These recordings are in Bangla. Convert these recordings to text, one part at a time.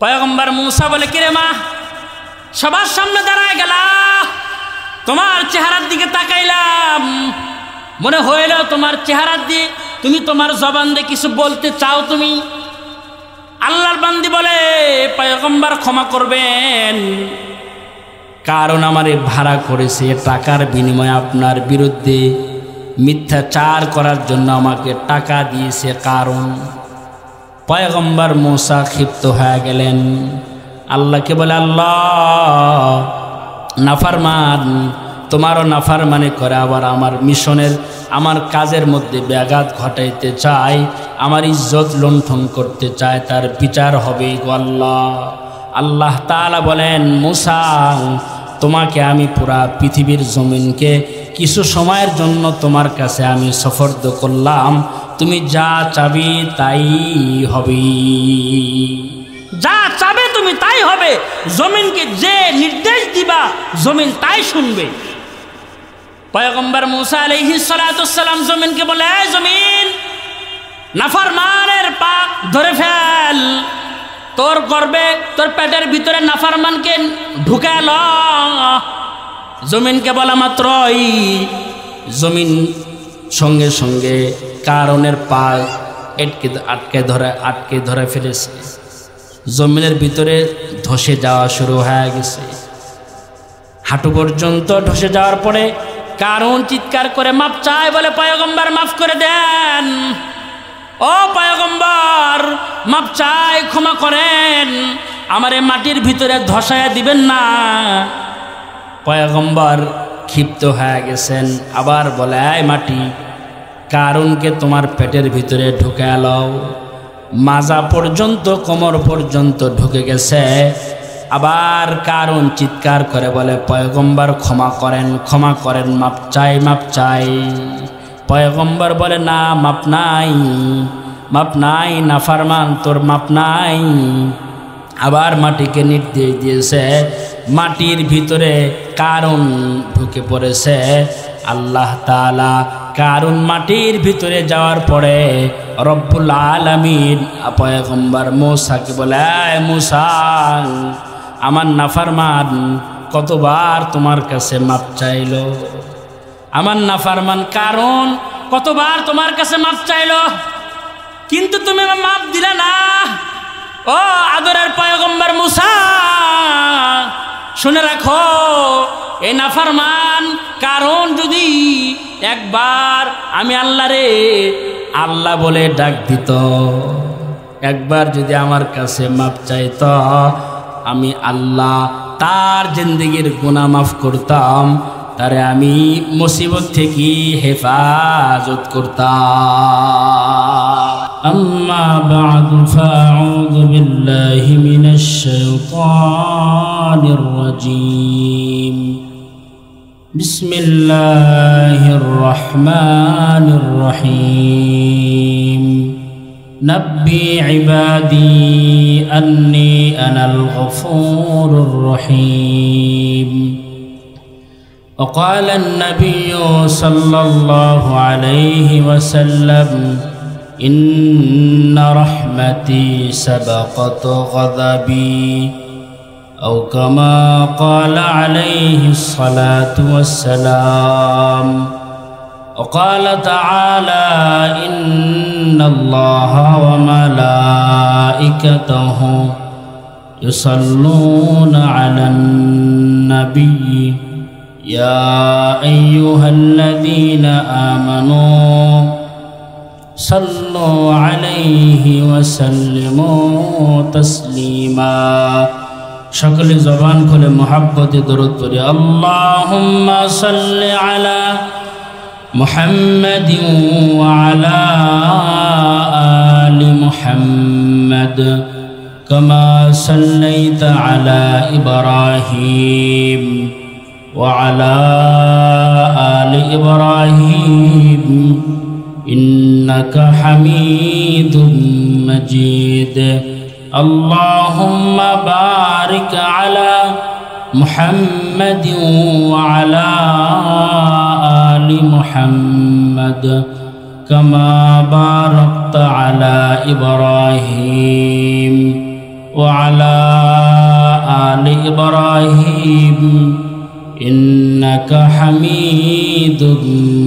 পয়গম্বর মুসা বলে, কিরে মা, সবার সামনে দাঁড়ায় গেলা, তোমার চেহারার দিকে তাকাইলাম, মনে হইল তোমার চেহারার দিয়ে তুমি তোমার জবান দিয়ে কিছু বলতে চাও। তুমি আল্লাহর বান্দি বলে, পয়গম্বর ক্ষমা করবেন, কারণ আমারে ভাড়া করেছে, টাকার বিনিময়ে আপনার বিরুদ্ধে মিথ্যাচার করার জন্য আমাকে টাকা দিয়েছে। কারণ পয়গম্বর মুসা ক্ষিপ্ত হয়ে গেলেন, আল্লাহকে বলে, আল্লাহ নাফরমান, তোমারও নাফরমানি করে আবার আমার মিশনের, আমার কাজের মধ্যে ব্যাঘাত ঘটাইতে চায়, আমার ইজ্জত লুণ্ঠন করতে চায়, তার বিচার হবে গো আল্লাহ। আল্লাহ তাআলা বলেন, মুসা, তোমাকে আমি পুরা পৃথিবীর জমিনকে কিছু সময়ের জন্য তোমার কাছে আমি সুপর্দ করলাম, তুমি যা চাবি তাই হবে, যা চাবে তুমি তাই হবে, জমিনকে যে নির্দেশ দিবা জমিন তাই শুনবে। পয়গম্বর মুসা আলাইহিস সালাতু সালাম জমিনকে বলে, এই জমিন, নাফরমানের পা ধরে ফেল, তোর গর্বে, তোর পেটের ভিতরে নাফরমানকে ঢুকাল। জমিনকে বলা মাত্রই জমিন সঙ্গে সঙ্গে কারণের পা আটকে ধরে ফেলেছে, জমিনের ভিতরে ধসে যাওয়া শুরু হয়ে গেছে। হাঁটু পর্যন্ত ধসে যাওয়ার পরে কারণ চিৎকার করে মাপ চায়, বলে, পয়গম্বর মাফ করে দেন, ও পয়গম্বর মাপ চাই, ক্ষমা করেন, আমারে মাটির ভিতরে ধসায়া দিবেন না। পয়গম্বর ক্ষিপ্ত হয়ে গেছেন, আবার বলে, এই মাটি, কারণকে তোমার পেটের ভিতরে ঢুকে লও, মাজা পর্যন্ত, কোমর পর্যন্ত ঢুকে গেছে। আবার কারণ চিৎকার করে বলে, পয়গম্বর ক্ষমা করেন, ক্ষমা করেন, মাপ চাই, মাপ চাই। পয়গম্বর বলে, না, মাপ নাই, মাপ নাই, নাফরমান, তোর মাপ নাই। আবার মাটিকে নির্দেশ দিয়েছে, মাটির ভিতরে কারণ ঢুকে পড়েছে। আল্লাহ তাআলা কারণ মাটির ভিতরে যাওয়ার পরে রব্বুল আলামিন পয়গম্বর মুসাকে বলে, মুসা, আমার নাফরমান কতবার তোমার কাছে মাপ চাইল, আমার নাফরমান কারণ কতবার তোমার কাছে মাপ চাইল, কিন্তু তুমি মাপ দিলে না। ও আদরের পয়গম্বর মুসা, শুনে রাখো, এই নাফরমান কারণ যদি একবার আমি আল্লাহরে আল্লাহ বলে ডাক দিত, একবার যদি আমার কাছে মাপ চাইত, আমি আল্লাহ তার জিন্দেগির গুনাহ মাফ করতাম, তারে আমি মুসিবত থেকে হেফাজত করতাম। আম্মা বা'দু ফাআউযু বিল্লাহি মিনাশ শাইতানির রাজীম। বিসমিল্লাহির রহমানির রহিম। نبي عبادي أني أنا الغفور الرحيم. وقال النبي صلى الله عليه وسلم إن رحمتي سبقت غضبي، أو كما قال عليه الصلاة والسلام. وقال تعالى إن الله وملائكته يصلون على النبي يا أيها الذين آمنوا صلوا عليه وسلموا تسليما. সকল জবান খুলে মুহাব্বতে দরুদ পড়ি। আল্লাহুম্মা সাল্লি আলা محمد وعلى آل محمد كما صليت على إبراهيم وعلى آل إبراهيم إنك حميد مجيد. اللهم بارك على محمد وعلى آل محمد كما باركت على إبراهيم وعلى آل إبراهيم إنك حميد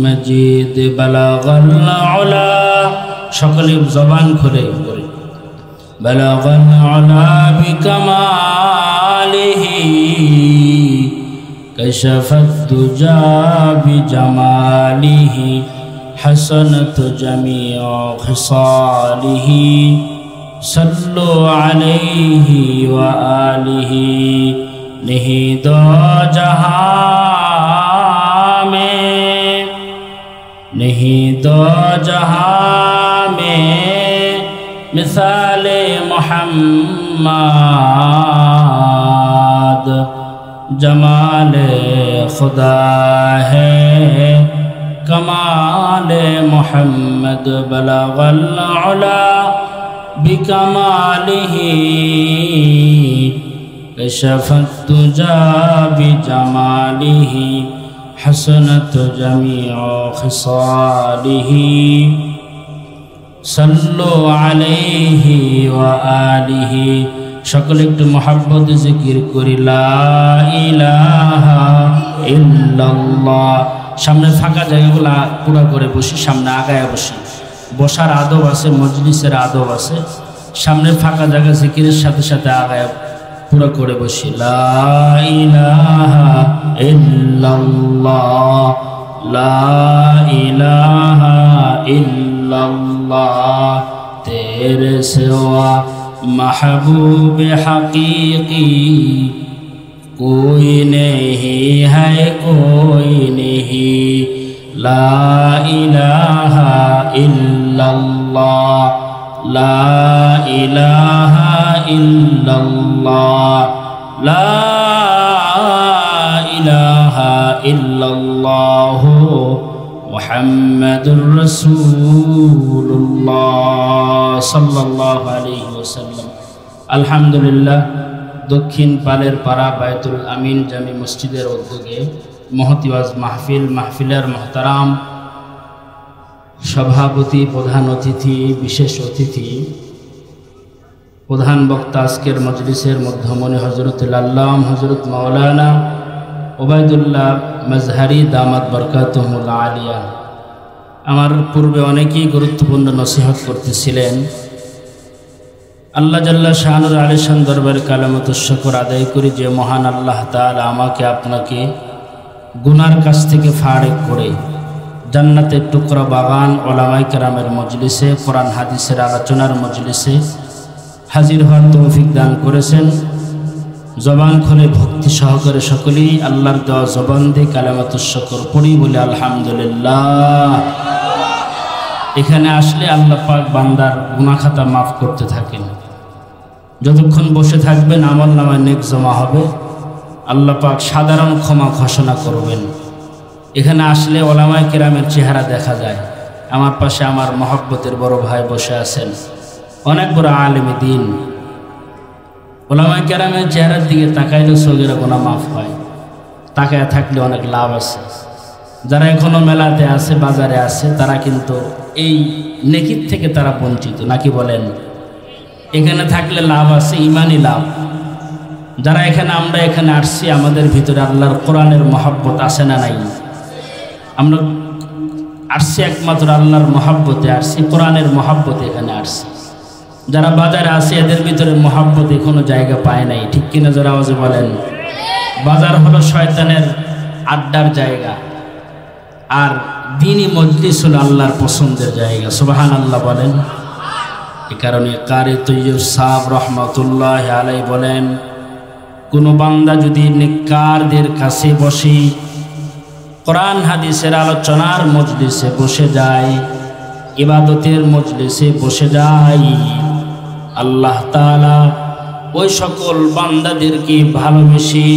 مجيد بلغ العلا সকলে জবান খুলে পড়ি بلغ العلا بكماله كشف الدجى بجماله حسنت جميع خصاله صلوا عليه وآله नहीं दो जहां में नहीं दो जहां में मिसाले मोहम्मद जमाले खुदा है कमाले मोहम्मद बलगल उला बिकमालिही كشف الدجى بجماله حسنت جميع خصاله صلوا عليه وآله সকলে একটু মহব্বত জিকির করি লা ইলাহা ইল্লাল্লাহ। সামনে ফাঁকা জায়গাগুলো পুরো করে বসি, সামনে আগায় বসি। বসার আদব আছে, মজলিসের আদব আছে। সামনে ফাঁকা জায়গা জিকিরের সাথে সাথে আগায় পুরো করে বসি লা ইলাহা ইল্লাল্লাহ লা ইলাহা ইল্লাল্লাহ তেরে সিवा महबूब हकीकी कोई नहीं है कोई नहीं ला इलाहा इल्लल्लाह ला इलाहा इल्लल्लाह ला इलाहा इल्लल्लाह मुहम्मदुर रसूलुल्लाह सल्लल्लाहु अलैहि वसल्लम। আলহামদুলিল্লাহ, দক্ষিণ পালের পাড়া বায়তুল আমিন জামি মসজিদের উদ্যোগে মহতিওয়াজ মাহফিলের মহতারাম সভাপতি, প্রধান অতিথি, বিশেষ অতিথি, প্রধান বক্তা আজকের মজলিসের মধ্যমণি হযরতুল আল্লাম হযরত মাওলানা ওবায়দুল্লাহ মাজহারি দামাত বরকাতুহুল আলিয়া। আমার পূর্বে অনেকেই গুরুত্বপূর্ণ নসিহত করতেছিলেন। আল্লাহ জাল্লা শানুর আলিশান দরবারে কালামতুশ শুকর আদায় করি যে মহান আল্লাহ তাআলা আমাকে আপনাকে গুনার কাছ থেকে ফারেক করে জান্নাতের টুকরা বাগান ওলামায়ে কেরামের মজলিসে, কোরআন হাদিসের আলোচনার মজলিসে হাজির হওয়ার তৌফিক দান করেছেন। জবান খুলে ভক্তি সহকারে সকলেই আল্লাহর দেওয়া জবান দিয়ে কালামাতুশ শুকর পড়ি বলে আলহামদুলিল্লাহ। এখানে আসলে আল্লাহ পাক বান্দার গুনাহ খাতা মাফ করতে থাকেন। যতক্ষণ বসে থাকবেন আমলনামায় নেক জমা হবে, আল্লাহ পাক সাধারণ ক্ষমা ঘোষণা করবেন। এখানে আসলে ওলামায়ে কেরামের চেহারা দেখা যায়। আমার পাশে আমার মহব্বতের বড় ভাই বসে আছেন, অনেক বড় আলেম দ্বীন। ওলামায়ে কেরামের চেহারার দিকে তাকাইলে সগীরা গুনাহ মাফ হয়, তাকায় থাকলে অনেক লাভ আছে। যারা এখনো মেলাতে আছে, বাজারে আছে, তারা কিন্তু এই নেকির থেকে তারা বঞ্চিত, নাকি বলেন? এখানে থাকলে লাভ আছে, ইমানি লাভ। যারা আমরা এখানে আসছি, আমাদের ভিতরে আল্লাহর কোরআনের মহব্বত আছে না নাই? আমরা আসছি একমাত্র আল্লাহর মহব্বতে আসছি, কোরআনের মহব্বতে এখানে আসছি। যারা বাজারে আছে এদের ভিতরে মহব্বত এখনো জায়গা পায় নাই, ঠিক কিনা? যারা আওয়াজে বলেন। বাজার হলো শয়তানের আড্ডার জায়গা, আর দ্বীনি মজলিস হলো আল্লাহর পছন্দের জায়গা। সুবহানাল্লাহ বলেন। এ কারণে কারি তৈয়ব সাহেব রহমাতুল্লাহ আলাইহি বলেন, কোনো বান্দা যদি নেককারদের কাছে বসে কোরআন হাদিসের আলোচনার মজলিসে বসে যায়, ইবাদতের মজলিসে বসে যায়, আল্লাহ তাআলা ওই সকল বান্দাদেরকে ভালোবেসে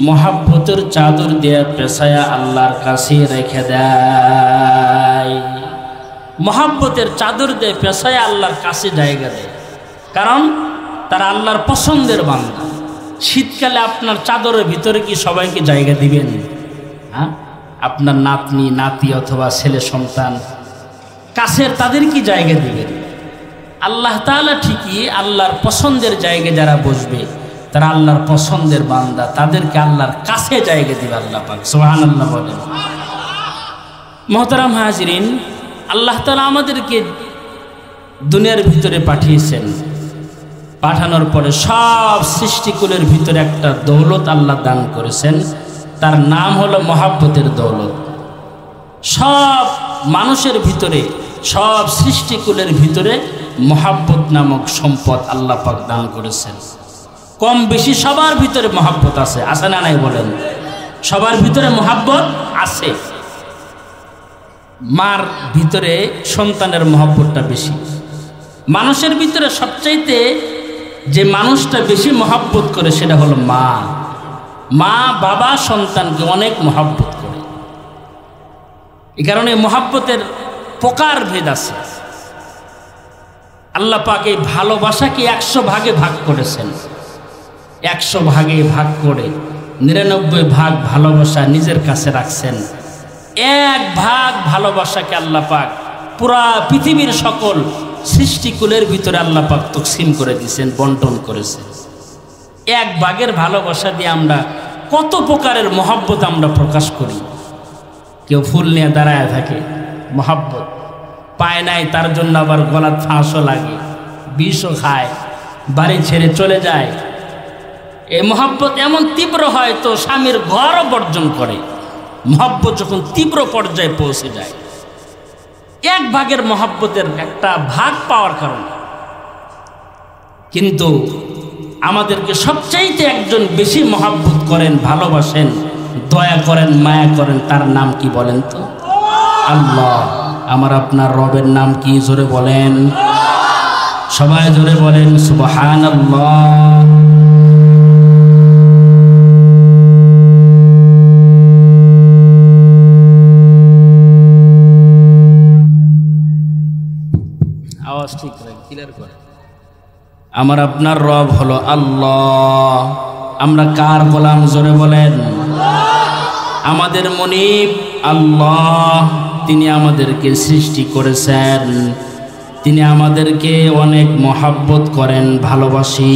মহাব্বতের চাদর দিয়ে পেছায়া আল্লাহর কাছে রেখে দেয়। মহাব্বতের চাদর দিয়ে পেছায়া আল্লাহর কাছে জায়গা দেয়, কারণ তারা আল্লাহর পছন্দের বান্দা। শীতকালে আপনার চাদরের ভিতরে কি সবাইকে জায়গা দিবেন? হ্যাঁ, আপনার নাতনি, নাতি অথবা ছেলে সন্তান কাছের, তাদের কি জায়গা দিবেন? আল্লাহ তাআলা ঠিকই আল্লাহর পছন্দের জায়গায় যারা বসবে তারা আল্লাহর পছন্দের বান্দা, তাদেরকে আল্লাহর কাছে জায়গা দিবে আল্লাহ পাক। সুবহানাল্লাহ বলেন। মুহতারাম হাজিরিন, আল্লাহ তাআলা আমাদেরকে দুনিয়ার ভিতরে পাঠিয়েছেন। পাঠানোর পরে সব সৃষ্টিকুলের ভিতরে একটা দৌলত আল্লাহ দান করেছেন, তার নাম হলো মহাব্বতের দৌলত। সব মানুষের ভিতরে, সব সৃষ্টিকুলের ভিতরে মহাব্বত নামক সম্পদ আল্লাহ পাক দান করেছেন। কম বেশি সবার ভিতরে মহাব্বত আছে, আছে না নাই বলেন? সবার ভিতরে মহাব্বত আছে। মার ভিতরে সন্তানের মহাব্বতটা বেশি। মানুষের ভিতরে সবচাইতে যে মানুষটা বেশি মহাব্বত করে সেটা হলো মা। মা বাবা সন্তানকে অনেক মহাব্বত করে। এই কারণে মহাব্বতের প্রকার ভেদ আছে। আল্লাহ পাক এই ভালোবাসাকে 100 ভাগে ভাগ করেছেন। 100 ভাগে ভাগ করে 99 ভাগ ভালোবাসা নিজের কাছে রাখছেন। 1 ভাগ ভালোবাসাকে আল্লাহ পাক পুরা পৃথিবীর সকল সৃষ্টিকুলের ভিতরে আল্লাহ পাক তকসিম করে দিয়েছেন, বন্টন করেছেন। 1 ভাগের ভালোবাসা দিয়ে আমরা কত প্রকারের মহাব্বত আমরা প্রকাশ করি। কেউ ফুল নিয়ে দাঁড়ায় থাকে, মহাব্বত পায় নাই, তার জন্য আবার গলার ফাঁসও লাগে, বিষও খায়, বাড়ি ছেড়ে চলে যায়। এই মহাব্বত এমন তীব্র হয় তো স্বামীর ঘরও বর্জন করে। মহাব্বত যখন তীব্র পর্যায়ে পৌঁছে যায়, 1 ভাগের মহাব্বতের একটা ভাগ পাওয়ার কারণে। কিন্তু আমাদেরকে সবচাইতে একজন বেশি মহাব্বত করেন, ভালোবাসেন, দয়া করেন, মায়া করেন, তার নাম কি বলেন তো? আল্লাহ। আমার আপনার রবের নাম কি? জোরে বলেন, সবাই জোরে বলেন সুবহানাল্লাহ। আওয়াজ ঠিক রাখেন, ক্লিয়ার করে। আমার আপনার রব হলো আল্লাহ। আমরা কার গোলাম? জোরে বলেন। আমাদের মুনিব আল্লাহ। তিনি আমাদেরকে সৃষ্টি করেছেন, তিনি আমাদেরকে অনেক মহাব্বত করেন, ভালোবাসি।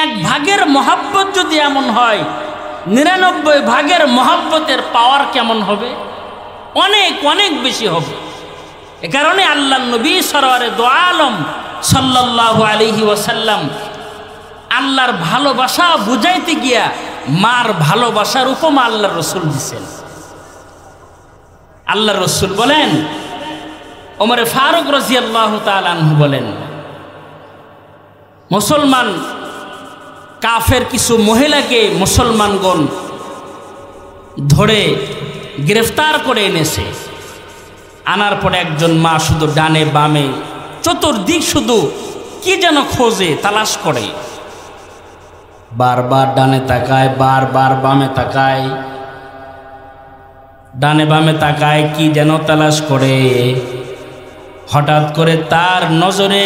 1 ভাগের মহাব্বত যদি এমন হয়, 99 ভাগের মহাব্বতের পাওয়ার কেমন হবে? অনেক অনেক বেশি হবে। এ কারণে আল্লাহ নবী সরওয়ারে দো আলম সাল্লাল্লাহু আলাইহি ওয়াসাল্লাম আল্লাহর ভালোবাসা বুঝাইতে গিয়া মার ভালোবাসার উপমা আল্লাহর রাসূল দিয়েছেন। আল্লাহর রাসূল বলেন, ওমরে ফারুক রাদিয়াল্লাহু তাআলা আনহু বলেন, মুসলমান কাফের কিছু মহিলাকে মুসলমানগণ ধরে গ্রেফতার করে এনেছে। আনার পরে একজন মা শুধু ডানে বামে চতুর্দিক শুধু কি যেন খোঁজে, তালাশ করে। বারবার ডানে তাকায়, বারবার বামে তাকায়, ডানে বামে তাকায়, কি যেন তালাশ করে। হঠাৎ করে তার নজরে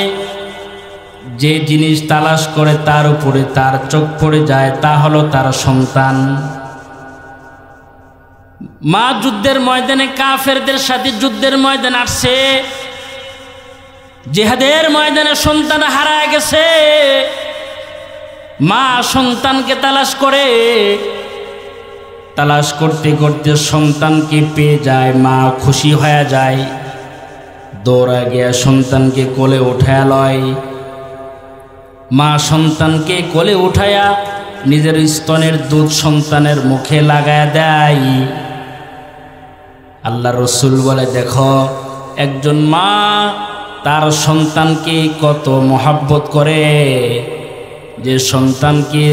যে জিনিস তালাশ করে তার উপরে তার চোখ পড়ে যায়, তা হলো তার সন্তান। মা যুদ্ধের ময়দানে কাফেরদের সাথে যুদ্ধের ময়দানে আসছে, জিহাদের ময়দানে সন্তান হারায় গেছে। মা সন্তানকে তালাশ করে, তালাশ করতে করতে সন্তানকে পেয়ে যায়। মা খুশি হয়ে যায়, দৌড়া গিয়া সন্তানকে কোলে উঠায়া লয়। মা সন্তানকে কোলে উঠায়া নিজের স্তনের দুধ সন্তানের মুখে লাগায়া দেয়। আল্লাহ রসুল বলে, দেখো একজন মা তার সন্তানকে কত মহাব্বত করে, যে সন্তানকে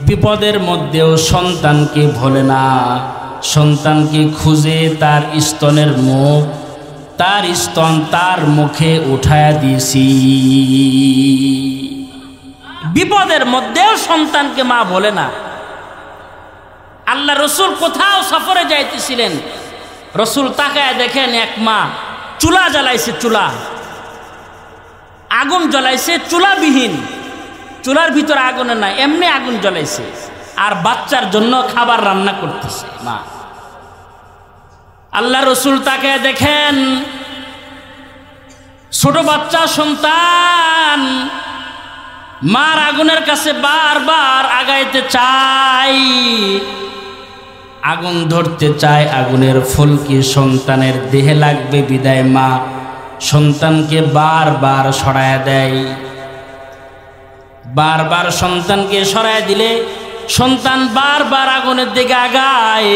বিপদের মধ্যেও সন্তানকে ভোলে না, সন্তানকে খুঁজে তার স্তনের মুখ, তার স্তন তার মুখে উঠায়া দিয়েছি। বিপদের মধ্যেও সন্তানকে মা ভোলে না। আল্লাহ রসুল কোথাও সফরে যাইতেছিলেন, রসুল তাকায় দেখেন এক মা চুলা জ্বালাইছে, চুলা আগুন জ্বলাইছে, চুলাবিহীন, চুলার ভিতরে আগুনে না, এমনি আগুন জ্বলাইছে, আর বাচ্চার জন্য খাবার রান্না করতেছে মা। আল্লাহ রসুল তাকায় দেখেন ছোট বাচ্চা সন্তান মার আগুনের কাছে বারবার আগাইতে চায়, আগুন ধরতে চায়, আগুনের ফুলকি সন্তানের দেহে লাগবে বিদায় মা সন্তানকে বারবার সরায়া দেয়। বারবার সন্তানকে সরায় দিলে সন্তান বারবার আগুনের দিকে আগায়।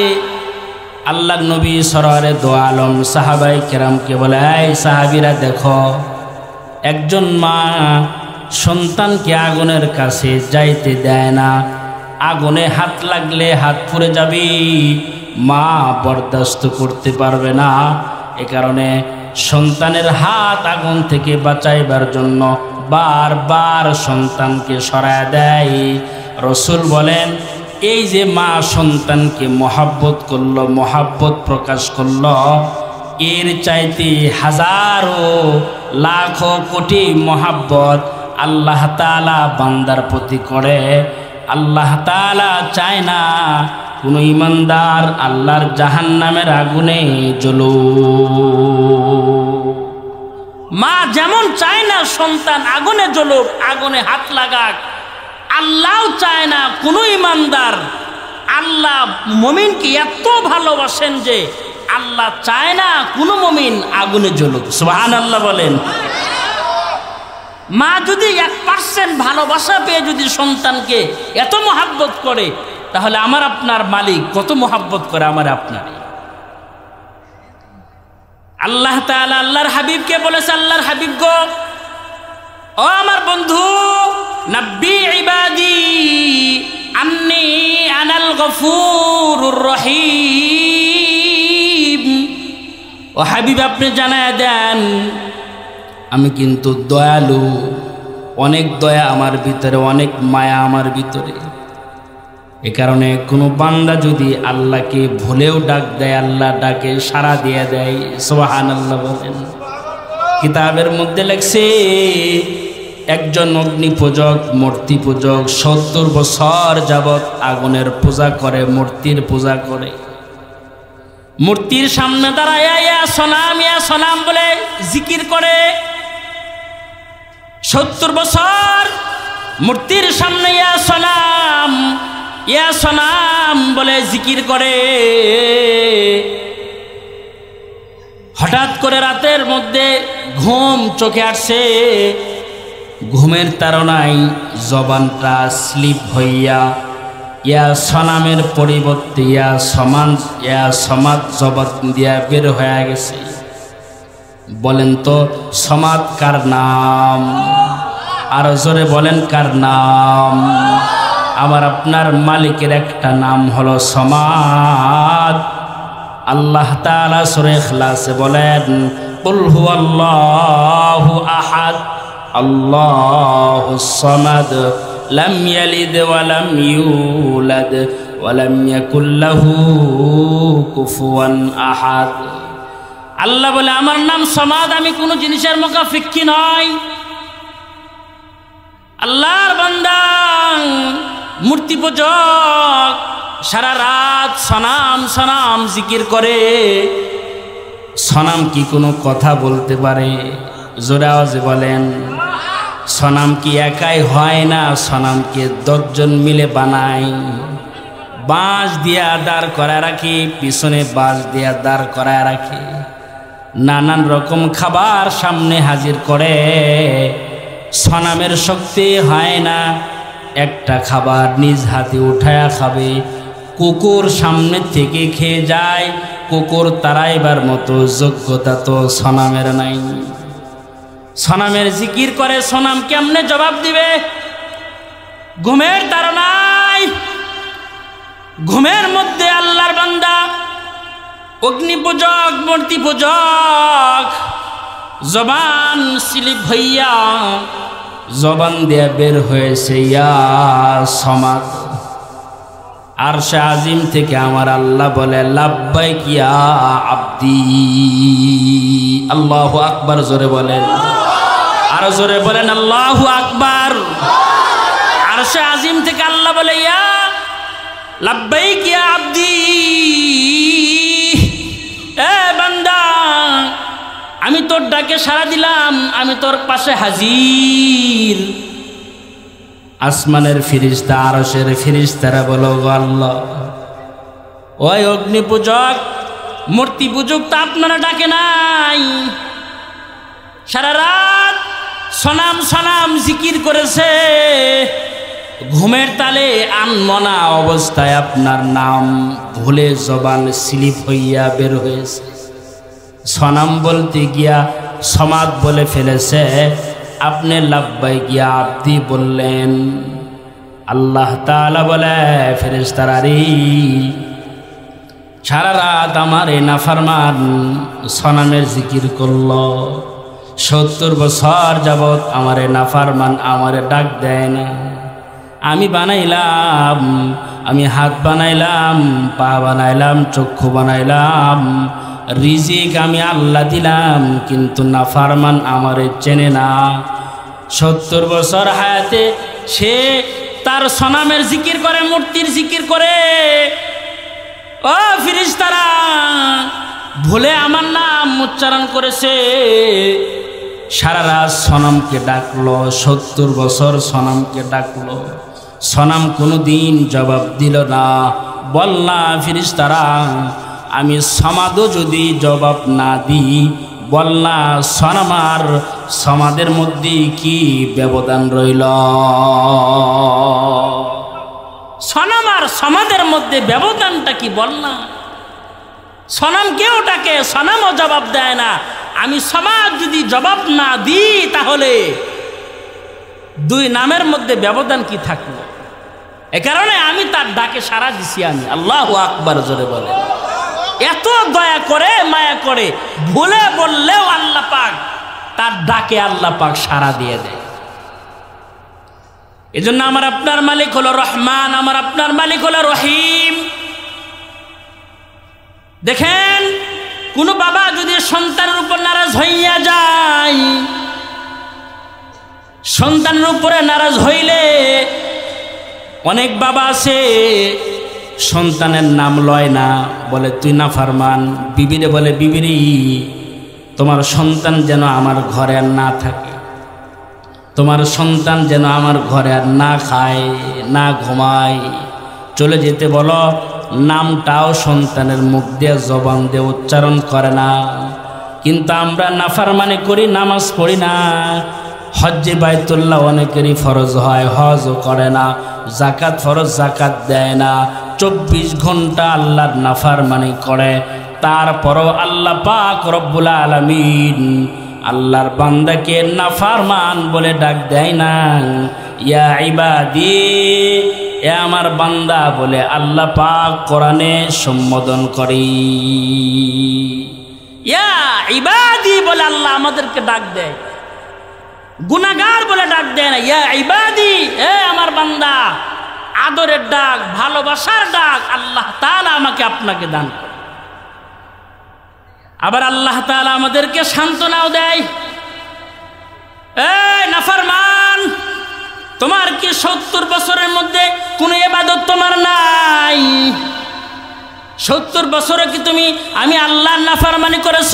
আল্লাহর নবী সরওয়ারে দো আলম সাহাবাই কেরামকে বলে, এই সাহাবীরা দেখো, একজন মা সন্তানকে আগুনের কাছে যাইতে দেয় না, আগুনে হাত লাগলে হাত পুড়ে যাবে, মা বরদাস্ত করতে পারবে না। এ কারণে সন্তানের হাত আগুন থেকে বাঁচাইবার জন্য বারবার সন্তানকে সরায় দেয়। রসুল বলেন, এই যে মা সন্তানকে মহাব্বত করলো, মহাব্বত প্রকাশ করলো, এর চাইতে হাজারো লাখো কোটি মহাব্বত আল্লাহ তাআলা বান্দার প্রতি করে। আল্লাহ তাআলা চায় না কোনো ইমানদার আল্লাহর জাহান্নামের আগুনে জ্বলুক। মা যেমন চায় না সন্তান আগুনে জ্বলুক, আগুনে হাত লাগাক, আল্লাহও চায় না কোনো ইমানদার। আল্লাহ মুমিনকে এত ভালোবাসেন যে আল্লাহ চায় না কোনো মুমিন আগুনে জ্বলুক। সুবহানাল্লাহ বলেন। মা যদি 1% ভালোবাসা পেয়ে যদি সন্তানকে এত মহাব্বত করে, তাহলে আমার আপনার মালিক কত মহাব্বত করে আমার আপনার। আল্লাহ তাআলা আল্লাহর হাবিবকে বলেছে, আল্লাহর হাবিব গো, ও আমার বন্ধু, নব্বি ইবাদি আন্নী আনাল গফুরুর রহিম। ও হাবিব, আপনি জানায় দেন আমি কিন্তু দয়ালু, অনেক দয়া আমার ভিতরে, অনেক মায়া আমার ভিতরে। এ কারণে কোনো বান্দা যদি আল্লাহকে ভুলেও ডাক দেয়, আল্লাহ ডাকে সাড়া দিয়ে দেয়। সুবহানাল্লাহ বলেন। কিতাবের মধ্যে লেখছে, একজন অগ্নি পূজক, মূর্তি পূজক 70 বছর যাবৎ আগুনের পূজা করে, মূর্তির পূজা করে, মূর্তির সামনে দাঁড়ায় ইয়া সনাম বলে জিকির করে। 70 বছর মূর্তির সামনে ইয়া সনাম বলে জিকির করে। হঠাৎ করে রাতের মধ্যে ঘুম চোখে আসছে, ঘুমের তাড়নায় জবানটা স্লিপ হইয়া ইয়া সনামের পরিবর্তে ইয়া সমাদ জবান দিয়া বের হয়ে গেছে। বলেন তো সমাদ কার নাম? আর জোরে বলেন কার নাম? আমার আপনার মালিকের একটা নাম হলো সমাদ। আল্লাহ তাআলা সূরা ইখলাসে বলেন, কুল হুয়াল্লাহু আহাদ আল্লাহুস সামাদ লাম ইয়ালিদ ওয়া লাম ইউলাদ ওয়া লাম ইয়াকুল লাহু কুফুয়ান আহাদ। আল্লাহ বলে, আমার নাম সমাদ, আমি কোনো জিনিসের মুখাফিক্কি নয়। আল্লাহর বান্দা মূর্তি পূজক সারা রাত সনাম জিকির করে। সনাম কি কোনো কথা বলতে পারে? জোরে আওয়াজে বলেন। সনাম কি একাই হয় না, সনামকে 10 জন মিলে বানায়। বাঁশ দিয়া দাঁড় করায় রাখি, পিছনে বাঁশ দিয়া দাঁড় করায় রাখি, নানান রকম খাবার সামনে হাজির করে। সনামের শক্তি হয় না একটা খাবার নিজ হাতে উঠায়া খাবে। কুকুর সামনে থেকে খেয়ে যায়, কুকুর তাড়াইবার মতো যোগ্যতা তো সনামের নাই। সনামের জিকির করে, সনাম কেমনে জবাব দিবে? ঘুমের তাড়নায়, ঘুমের মধ্যে আল্লাহর বান্দা অগ্নি পূজক, মূর্তি পূজক জবান স্লিপ হইয়া জবান দিয়ে বের হয়েছে ইয়া সমাদ। আরশে আজিম থেকে আমার আল্লাহ বলে, লাব্বাইক ইয়া আব্দি। আল্লাহু আকবার, জোরে বলেন, আর জোরে বলেন আল্লাহু আকবার। আরশে আজিম থেকে আল্লাহ বলে, ইয়া লাব্বাইক ইয়া আব্দি, এ বান্দা, আমি তোর তোর ডাকে সাড়া দিলাম, আমি তোর পাশে হাজির। আসমানের ফিরিস্তা, আরশের ফিরিস্তারা বলো, গো আল্লাহ, ওই অগ্নি পূজক, মূর্তি পূজক তো আপনারা ডাকে নাই, সারা রাত সনাম সনাম জিকির করেছে, ঘুমের তালে আনমনা অবস্থায় আপনার নাম ভুলে জবান স্লিপ হইয়া বের হয়েছে। সনাম বলতে গিয়া সমাদ বলে ফেলেছে, আপনি লাব্বাই গিয়া আব্দি বললেন। আল্লাহ তাআলা বলে, ফেরেশতারা রে, সারা রাত আমার এই নাফরমান সনামের জিকির করল, 70 বছর যাবৎ আমার এই নাফরমান আমারে ডাক দেয় না। আমি বানাইলাম, আমি হাত বানাইলাম, পা বানাইলাম, চক্ষু বানাইলাম, রিজিক আমি আল্লাহ দিলাম, কিন্তু নাফরমান আমারে চেনে না। 70 বছর হায়াতে সে তার সনামের জিকির করে, মূর্তির জিকির করে। ও ফেরেশতারা, ভুলে আমার নাম উচ্চারণ করেছে, সারা রাত সনামকে ডাকলো, 70 বছর সনামকে ডাকলো, সনাম কোনো দিন জবাব দিল না। বল না ফেরেশতারা, আমি সমাদও যদি জবাব না দিই, বল না সনাম আর সমাদের মধ্যে কি ব্যবধান রইল? সনাম আর সমাদের মধ্যে ব্যবধানটা কি বল না? সনাম কেউ ডাকে, সনামও জবাব দেয় না। আমি সমাজ যদি জবাব না দিই, তাহলে দুই নামের মধ্যে ব্যবধান কি থাকলো? এ কারণে আমি তার ডাকে সাড়া দিছি। আমি আল্লাহু আকবার জোরে বলে। এত দয়া করে, মায়া করে, ভুলে বললেও আল্লাহ পাক তার ডাকে আল্লাহ পাক সাড়া দিয়ে দেয়। এজন্য আমার আপনার মালিক হলো রহমান, আমার আপনার মালিক হলো রহিম। দেখেন, কোন বাবা যদি সন্তানের উপর নারাজ হইয়া যায়, সন্তানের উপরে নারাজ হইলে অনেক বাবা আছে সন্তানের নাম লয় না, বলে তুই নাফরমান। বিবিরে বলে, বিবিরি, তোমার সন্তান যেন আমার ঘরে আর না থাকে, তোমার সন্তান যেন আমার ঘরে আর না খায়, না ঘুমায়, চলে যেতে বলো। নামটাও সন্তানের মুখ দিয়ে, জবান দিয়ে উচ্চারণ করে না। কিন্তু আমরা নাফরমানি করি, নামাজ পড়ি না। হজ্জে বাইতুল্লাহ অনেকেরই ফরজ হয়, হজও করে না। জাকাত ফরজ, জাকাত দেয় না। 24 ঘন্টা আল্লাহর নাফরমানি করে। তারপরও আল্লাহ পাক রব্বুল আলামিন আল্লাহর বান্দাকে নাফরমান বলে ডাক দেয় না। ইয়া ইবাদি, এ আমার বান্দা বলে আল্লাহ পাক কোরআনে সম্বোধন করি। ইয়া ইবাদি বলে আল্লাহ আমাদেরকে ডাক দেয়, গুনাহগার বলে ডাক দেয় না। ইয়া ইবাদি, এ আমার বান্দা, আদরের ডাক, ভালোবাসার ডাক আল্লাহ তাআলা আমাকে আপনাকে দান করে। আবার আল্লাহ তাআলা আমাদেরকে সান্ত্বনাও দেয়, এই নাফরমান, তোমার কি 70 বছরের মধ্যে কোনো ইবাদত তোমার নাই? 70 বছরে কি তুমি আমি আল্লাহর নাফরমানি করেছ?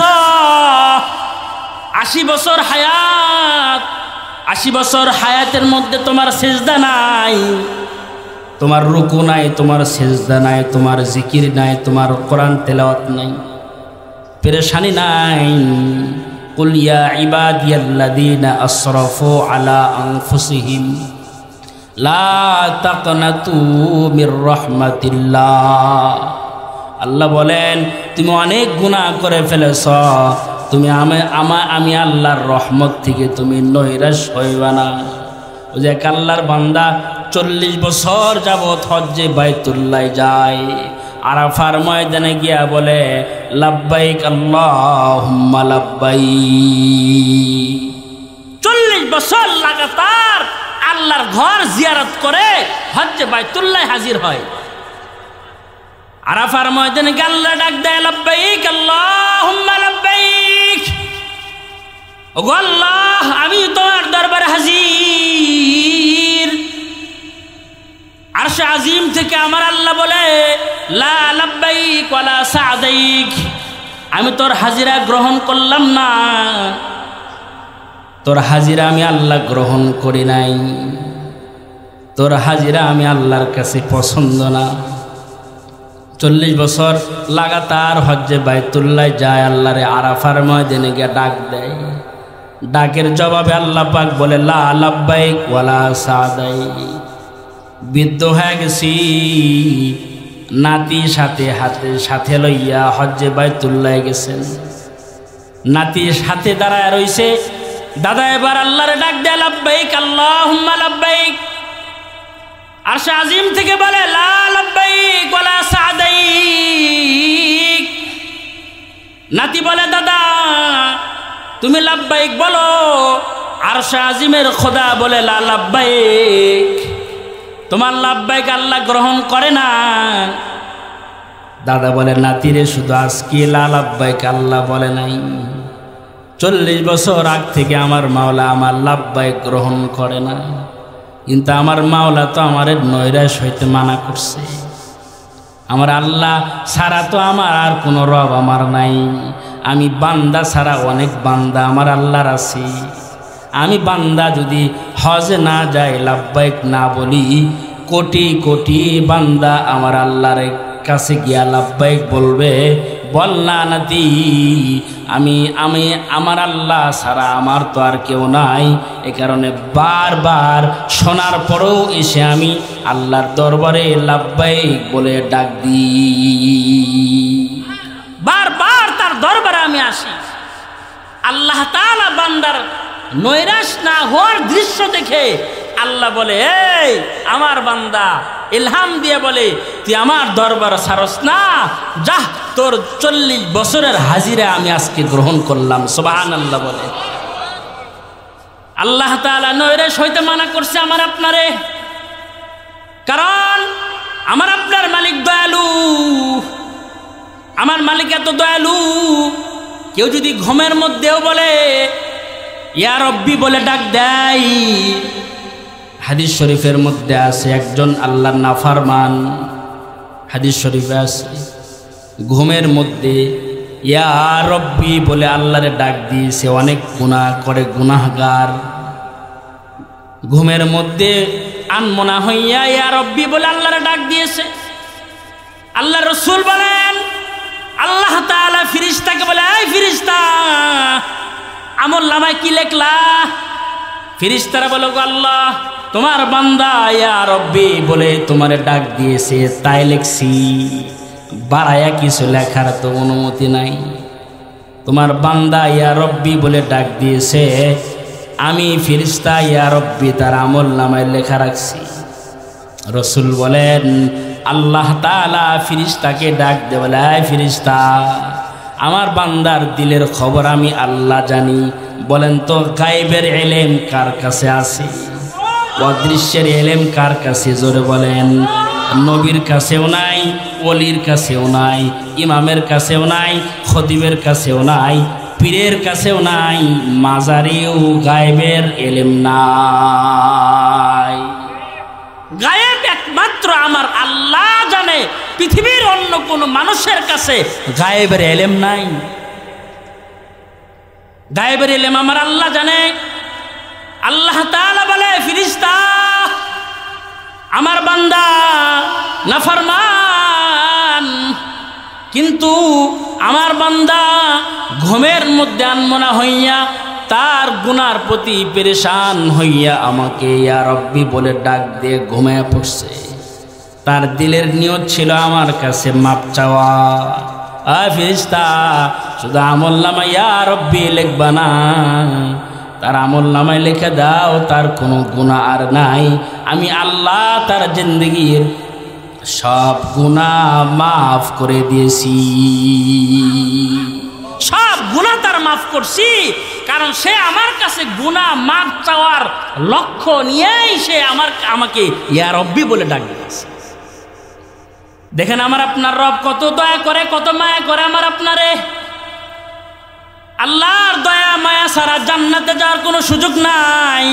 80 বছর হায়াত, 80 বছর হায়াতের মধ্যে তোমার সিজদা নাই, তোমার রুকু নাই, তোমার সিজদা নাই, তোমার জিকির নাই, তোমার কোরআন তেলাওয়াত নাই, পেরেশানি নাই। কুল ইয়া ইবাদিয়াল্লাযীনা আসরাফু আলা আনফুসিহিম লা তাকনাতু মির রাহমাতিল্লাহ। আল্লাহ বলেন, তুমি অনেক গুনাহ করে ফেলেছ, তুমি আমি আল্লাহর রহমত থেকে তুমি নৈরাশ হইবা না। ওই যে আল্লাহর বান্দা 40 বছর যাবৎ হজ্জে বাইতুল্লাহ যায়, আরাফার ময়দানে গিয়া বলে লাব্বাইক আল্লাহুম্মা লাব্বাইক। 40 বছর লাগাতার আল্লাহর ঘর জিয়ারত করে হজ্জে বাইতুল্লাহ হাজির হয়। আরাফার ময়দানে গিয়ে আল্লাহ ডাক দেয়, লাব্বাইক আল্লাহুম্মা লাব্বাইক। ওগো আল্লাহ, আমি তোমার দরবারে হাজির। আরশে আজিম থেকে আমার আল্লাহ বলে, লা লাব্বাইক ওয়ালা সাদাইক, আমি তোর হাজিরা গ্রহণ করলাম না, তোর হাজিরা আমি আল্লাহ গ্রহণ করি নাই, তোর হাজিরা আমি আল্লাহর কাছে পছন্দ না। 40 বছর লাগাতার হজ্জে বাইতুল্লাহ যায়, আল্লাহরে আরাফার ময়দানে গিয়ে ডাক দেয়। ডাকের জবাবে আল্লাহ পাক বলে লা লাব্বাইক ওয়ালা সাদাইক। বৃদ্ধ হয়ে গেছি, নাতি সাথে লইয়া হজ্জে বাইতুল্লাহ গেছেন। নাতি সাথে দাঁড়ায় রইছে। দাদা এবার আল্লাহরে ডাক দেয় লাব্বাইক আল্লাহুম্মা লাব্বাইক। আরশে আজিম থেকে বলে লা লাব্বাইক ওয়ালা সাদাইক। নাতি বলে দাদা তুমি লাব্বাইক বলো, আরশে আজিমের খোদা বলে লা লাব্বাইক। তোমার লাব্বাইক আল্লাহ গ্রহণ করে না। দাদা বলে নাতিরে শুধু আজকে লা লাব্বাইক আল্লাহ বলে নাই, 40 বছর আগ থেকে আমার মাওলা আমার লাব্বাইক গ্রহণ করে না। কিন্তু আমার মাওলা তো আমার নৈরাশ হইতে মানা করছে। আমার আল্লাহ ছাড়া তো আমার আর কোনো রব আমার নাই। আমি বান্দা ছাড়া অনেক বান্দা আমার আল্লাহর আছে। আমি বান্দা যদি হজে না যাই, লাব্বাইক না বলি, কোটি কোটি বান্দা আমার আল্লাহর কাছে গিয়া লাব্বাইক বলবে, বল না নাতি, আমি আমার আল্লাহ ছাড়া আমার তো আর কেউ নাই। এ কারণে বারবার শোনার পরেও এসে আমি আল্লাহর দরবারে লাব্বাইক বলে ডাক দিই। বারবার তার দরবারে আমি আসি। আল্লাহ তাআলা বান্দার নৈরাশ না হওয়ার দৃশ্য দেখে আল্লাহ বলে, এই আমার বান্দা, ইলহাম দিয়ে বলে, তুই আমার দরবার ছাড়স না, যা তোর 40 বছরের হাজিরা আমি আজকে গ্রহণ করলাম। সুবহানাল্লাহ বলে। আল্লাহ তাআলা নৈরাশ হইতে মানা করছে আমার আপনারে, কারণ আমার আপনার মালিক দয়ালু। আমার মালিক এত দয়ালু, কেউ যদি ঘুমের মধ্যেও বলে ইয়া রব্বি বলে ডাক দেয়। হাদিস শরীফের মধ্যে আছে একজন আল্লাহর নাফরমান, হাদিস শরীফে আছে, ঘুমের মধ্যে ইয়া রব্বি বলে আল্লাহরে ডাক দিয়েছে। অনেক গুনাহ করে, গুনাহগার। ঘুমের মধ্যে আনমনা হইয়া ইয়া রব্বি বলে আল্লাহরে ডাক দিয়েছে। আল্লাহ রাসূল বলেন, আল্লাহ তাআলা ফেরেশতাকে বলে, এই ফেরেশতা, আমলনামায় কি লেখলা? ফেরেশতারা বলে, গো আল্লাহ, তোমার বান্দা ইয়া রব্বি বলে তোমারে ডাক দিয়েছে, তাই লেখছি। বাড়ায়া কিছু লেখার তো অনুমতি নাই। তোমার বান্দা ইয়া রব্বি বলে ডাক দিয়েছে, আমি ফেরেশতা ইয়া রব্বি তার আমলনামায় লেখা রাখছি। রাসূল বলেন, আল্লাহ তাআলা ফেরেশতাকে ডাক দে, বলে, এই ফেরেশতা, আমার বান্দার দিলের খবর আমি আল্লাহ জানি। বলেন তো গায়েবের ইলম কার কাছে আছে? অদৃশ্যের ইলম কার কাছে? জোরে বলেন। নবীর কাছেও নাই, ওলির কাছেও নাই, ইমামের কাছেও নাই, খতিবের কাছেও নাই, পীরের কাছেও নাই, মাজারেও গায়েবের ইলম নাই। গায়েব একমাত্র আমার আল্লাহ জানে। পৃথিবীর অন্য কোন মানুষের কাছে গায়েবের ইলম নাই। গায়েবের ইলম আমার আল্লাহ জানে। আল্লাহ তাআলা বলে, ফেরেশতা, আমার বান্দা নাফরমান, কিন্তু আমার বান্দা ঘুমের মধ্যে আনমনা হইয়া তার গুনার প্রতি পেরেশান হইয়া আমাকে ইয়া রব্বি বলে ডাক দিয়ে ঘুমায়া পড়ছে। তার দিলের নিয়ত ছিল আমার কাছে মাপ চাওয়া। ফেরেশতা, শুধু আমলনামায় ইয়া রব্বি লিখবা না, তার আমলনামায় লিখে দাও তার কোনো গুনাহ আর নাই। আমি আল্লাহ তার জিন্দেগীর সব গুনাহ মাফ করে দিয়েছি। সব গুনাহ তার মাফ করছি, কারণ সে আমার কাছে গুনাহ মাফ চাওয়ার লক্ষ্য নিয়েই সে আমাকে ইয়া রব্বি বলে ডাক দিয়েছে। দেখেন আমার আপনার রব কত দয়া করে, কত মায়া করে আমার আপনারে। আল্লাহর দয়া মায়া ছাড়া জান্নাতে যাওয়ার কোনো সুযোগ নাই।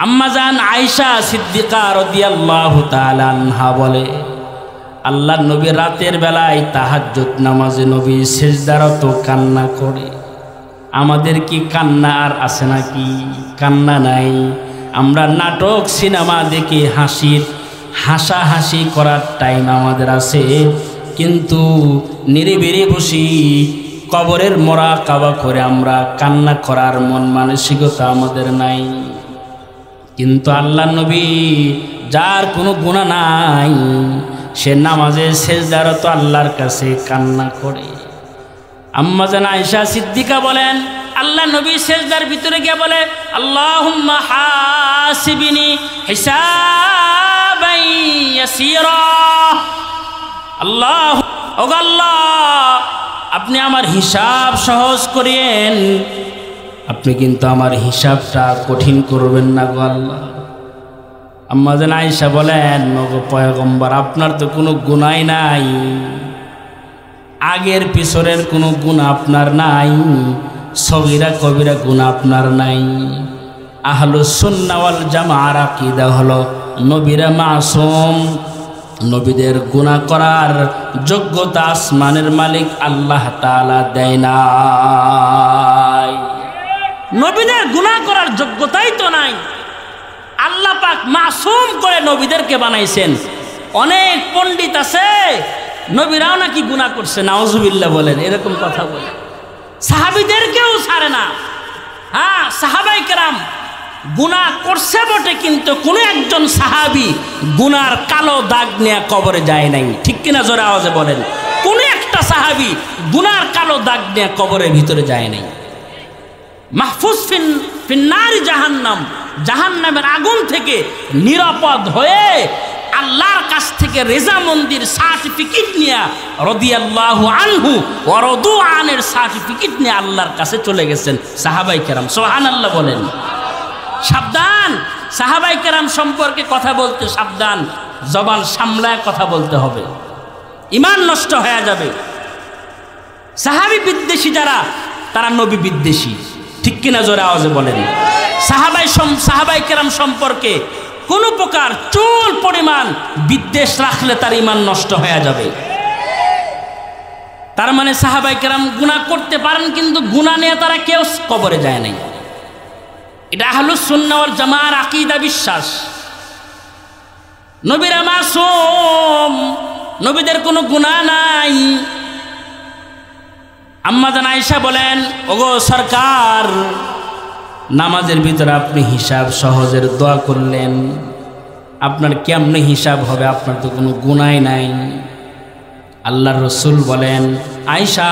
আম্মা জান আয়েশা সিদ্দিকা রাদিয়াল্লাহু তাআলা আনহা বলে, আল্লাহ নবী রাতের বেলায় তাহাজ্জুদ নামাজে নবী সিজদারত কান্না করে। আমাদের কি কান্না আর আছে নাকি? কান্না নাই। আমরা নাটক সিনেমা দেখে হাসাহাসি করার টাইম আমাদের আছে, কিন্তু নিরিবিলি বসি কবরের মোরাকাবা করে আমরা কান্না করার মন মানসিকতা আমাদের নাই। কিন্তু আল্লাহ নবী যার কোনো গুনাহ নাই সে নামাজে সিজদারত আল্লাহর কাছে কান্না করে। আম্মা জান আয়েশা সিদ্দিকা বলেন, আল্লাহ নবী সিজদার ভিতরে গিয়ে বলে, আল্লাহুম্মা হাসিবনি হিসাবান ইয়াসীরা। আল্লাহ, ও আল্লাহ, আপনি আমার হিসাব সহজ করিয়েন, আপনি কিন্তু আমার হিসাবটা কঠিন করবেন না গো আল্লাহ। আম্মা জান আয়েশা বলেন, ওগো পয়গম্বর, আপনার তো কোনো গুনাহ নাই, আগের পিছনের কোনো গুনাহ আপনার নাই, সগীরা কবিরা গুনাহ আপনার নাই। আহলুস সুন্নাহ ওয়াল জামাআর আকীদা হলো নবীরা মাসুম, নবীদের গুনাহ করার যোগ্যতা আসমানের মালিক আল্লাহ তাআলা দেয় নাই। নবীদের গুনাহ করার যোগ্যতাই তো নাই। আল্লাহ পাক মাসুম করে নবীদেরকে বানাইছেন। অনেক পণ্ডিত আছে নবীরাও নাকি গুনাহ করছে, নাউজুবিল্লাহ বলেন, এরকম কথা বলে। সাহাবীদেরকেও ছাড়ে না। হ্যাঁ, সাহাবায়ে কেরাম গুনাহ করছে বটে, কিন্তু কোনো একজন সাহাবী গুনার কালো দাগ নিয়ে কবরে যায় নাই। ঠিক কিনা জোরে আওয়াজে বলেন। কোনো একটা সাহাবী গুনার কালো দাগ নিয়ে কবরের ভিতরে যায় নাই। মাহফুজ ফিন্নারি জাহান্নাম, জাহান্নামের আগুন থেকে নিরাপদ হয়ে আল্লাহর কাছ থেকে রেজামন্দির সার্টিফিকেট নিয়ে রাদিয়াল্লাহু আনহু ওয়া রাদু আনের সার্টিফিকেট নিয়ে আল্লাহর কাছে চলে গেছেন সাহাবায়ে কেরাম। সুবহানাল্লাহ বলেন। সাবধান, সাহাবায়ে কেরাম সম্পর্কে কথা বলতে সাবধান, জবান সামলায় কথা বলতে হবে, ঈমান নষ্ট হয়ে যাবে। সাহাবী বিদ্বেষী যারা, তারা নবী বিদ্বেষী। ঠিক কিনা জোরে আওয়াজে বলেন। সাহাবায়ে কেরাম সম্পর্কে কোনো প্রকার চুল পরিমাণ বিদ্বেষ রাখলে তার ঈমান নষ্ট হয়ে যাবে। তার মানে সাহাবায়ে কেরাম গুনাহ করতে পারেন, কিন্তু গুনাহ নিয়ে তারা কেউ কবরে যায় নাই। এটা আহলুস সুন্নাহ ওয়াল জামাআর আকীদা, বিশ্বাস। নবীরা মাসুম, নবীদের কোনো গুনাহ নাই। আম্মা জান আয়েশা বলেন, ওগো সরকার, নামাজের ভিতরে আপনি হিসাব সহজের দোয়া করলেন, আপনার কেমনে হিসাব হবে? আপনার তো কোনো গুনাহ নাই। আল্লাহর রাসূল বলেন, আয়েশা,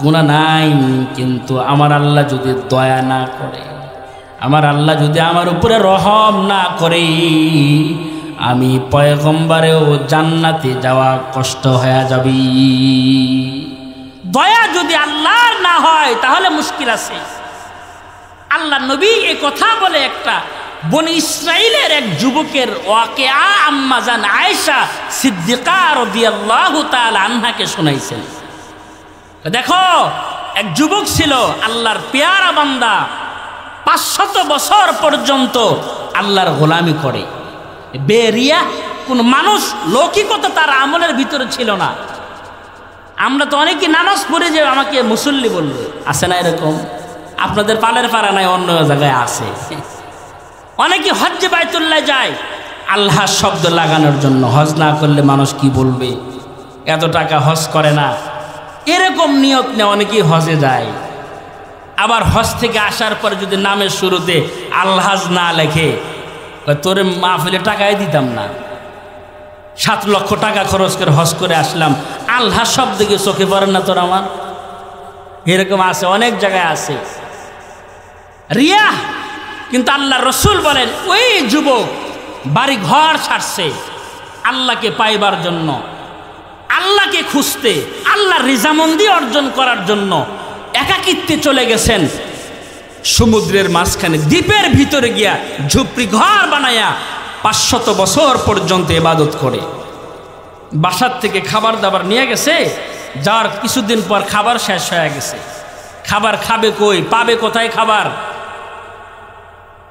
গুনাহ নাই, কিন্তু আমার আল্লাহ যদি দয়া না করে, আমার আল্লাহ যদি আমার উপরে রহম না করে, আমি পয়গম্বরেও জান্নাতে যাওয়া কষ্ট হয়ে যাবে। দয়া যদি আল্লাহর না হয় তাহলে মুশকিল আছে। আল্লাহ নবী এই কথা বলে একটা বনি ইসরাইলের এক যুবকের ওয়াকিয়া আম্মা জান আয়েশা সিদ্দিকা রাদিয়াল্লাহু তাআলা আনহাকে শোনাইছেন। দেখো, এক যুবক ছিল, আল্লাহর পেয়ারা বান্দা, 500 বছর পর্যন্ত আল্লাহর গোলামি করে। বেরিয়া কোন মানুষ, লৌকিকতা তার আমলের ভিতরে ছিল না। আমরা তো অনেকে নামাজ পড়ে যে আমাকে মুসল্লি বলবে, আছে না এরকম? আপনাদের পালের পাড়া নাই, অন্য জায়গায় আছে। অনেকে হজ্জে বাইতুল্লাহ যায় আল্লাহ শব্দ লাগানোর জন্য। হজ না করলে মানুষ কি বলবে, এত টাকা হজ করে না, এরকম নিয়ত নেই অনেকেই হজে যায়। আবার হজ থেকে আসার পরে যদি নামের শুরুতে আলহাজ না লেখে, তোরে মাহফিলে টাকাই দিতাম না, 7 লক্ষ টাকা খরচ করে হজ করে আসলাম, আল্লাহ শব্দ কি চোখে পড়েন না তোর আমার? এরকম আছে, অনেক জায়গায় আছে রিয়া। কিন্তু আল্লাহ রসুল বলেন, ওই যুবক বাড়ি ঘর ছাড়ছে আল্লাহকে পাইবার জন্য, আল্লাহকে খুঁজতে, আল্লাহর রিজামন্দি অর্জন করার জন্য একাকিত্বে চলে গেছেন সমুদ্রের মাঝখানে, দ্বীপের ভিতরে গিয়া ঝুপড়ি ঘর বানায়া 500 বছর পর্যন্ত ইবাদত করে। বাসার থেকে খাবার দাবার নিয়ে গেছে, যাওয়ার কিছুদিন পর খাবার শেষ হয়ে গেছে। খাবার খাবে কই, পাবে কোথায় খাবার?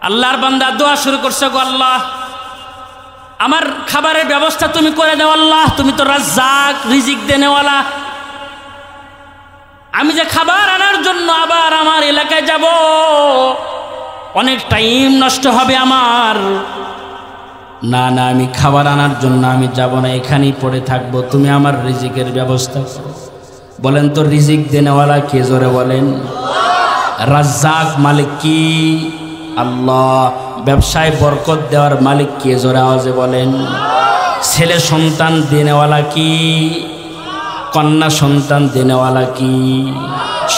আল্লাহর বান্দা দোয়া শুরু করছে, গো আল্লাহ, আমার খাবারের ব্যবস্থা তুমি করে দাও আল্লাহ, তুমি তো রাজ্জাক, রিজিক দেনেওয়ালা। আমি যে খাবার আনার জন্য আবার আমার এলাকায় যাব, অনেক টাইম নষ্ট হবে আমার। না না, আমি খাবার আনার জন্য আমি যাব না, এখানেই পড়ে থাকবো, তুমি আমার রিজিকের ব্যবস্থা করো। বলেন তো রিজিক দেনেওয়ালা কে? জোরে বলেন। রাজ্জাক মালিক কি? আল্লাহ। ব্যবসায় বরকত দেওয়ার মালিক কে? জোরে আওয়াজে বলেন। ছেলে সন্তান দেনেওয়ালা কি? কন্যা সন্তান দেনেওয়ালা কি?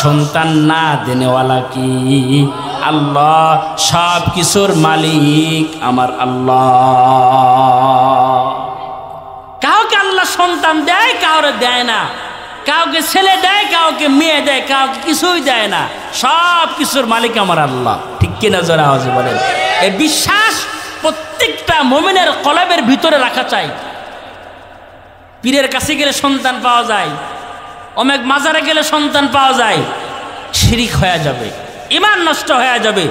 সন্তান না দেনেওয়ালা কি? আল্লাহ। সব কিছুর মালিক আমার আল্লাহ। কাউকে আল্লাহ সন্তান দেয়, কাউরে দেয় না। কাউকে ছেলে দেয়, কাউকে মেয়ে দেয়, কাউকে কিছুই দেয় না। সব কিছুর মালিক আমার আল্লাহ। ঠিক কিনা? জোরে আওয়াজে বলেন। এই বিশ্বাস প্রত্যেকটা মুমিনের কলবের ভিতরে রাখা চাই। পীরের কাছে গেলে সন্তান পাওয়া যায়, অনেক মাজারে গেলে সন্তান পাওয়া যায়, শিরিক হয়ে যাবে, ঈমান নষ্ট হয়ে যাবে।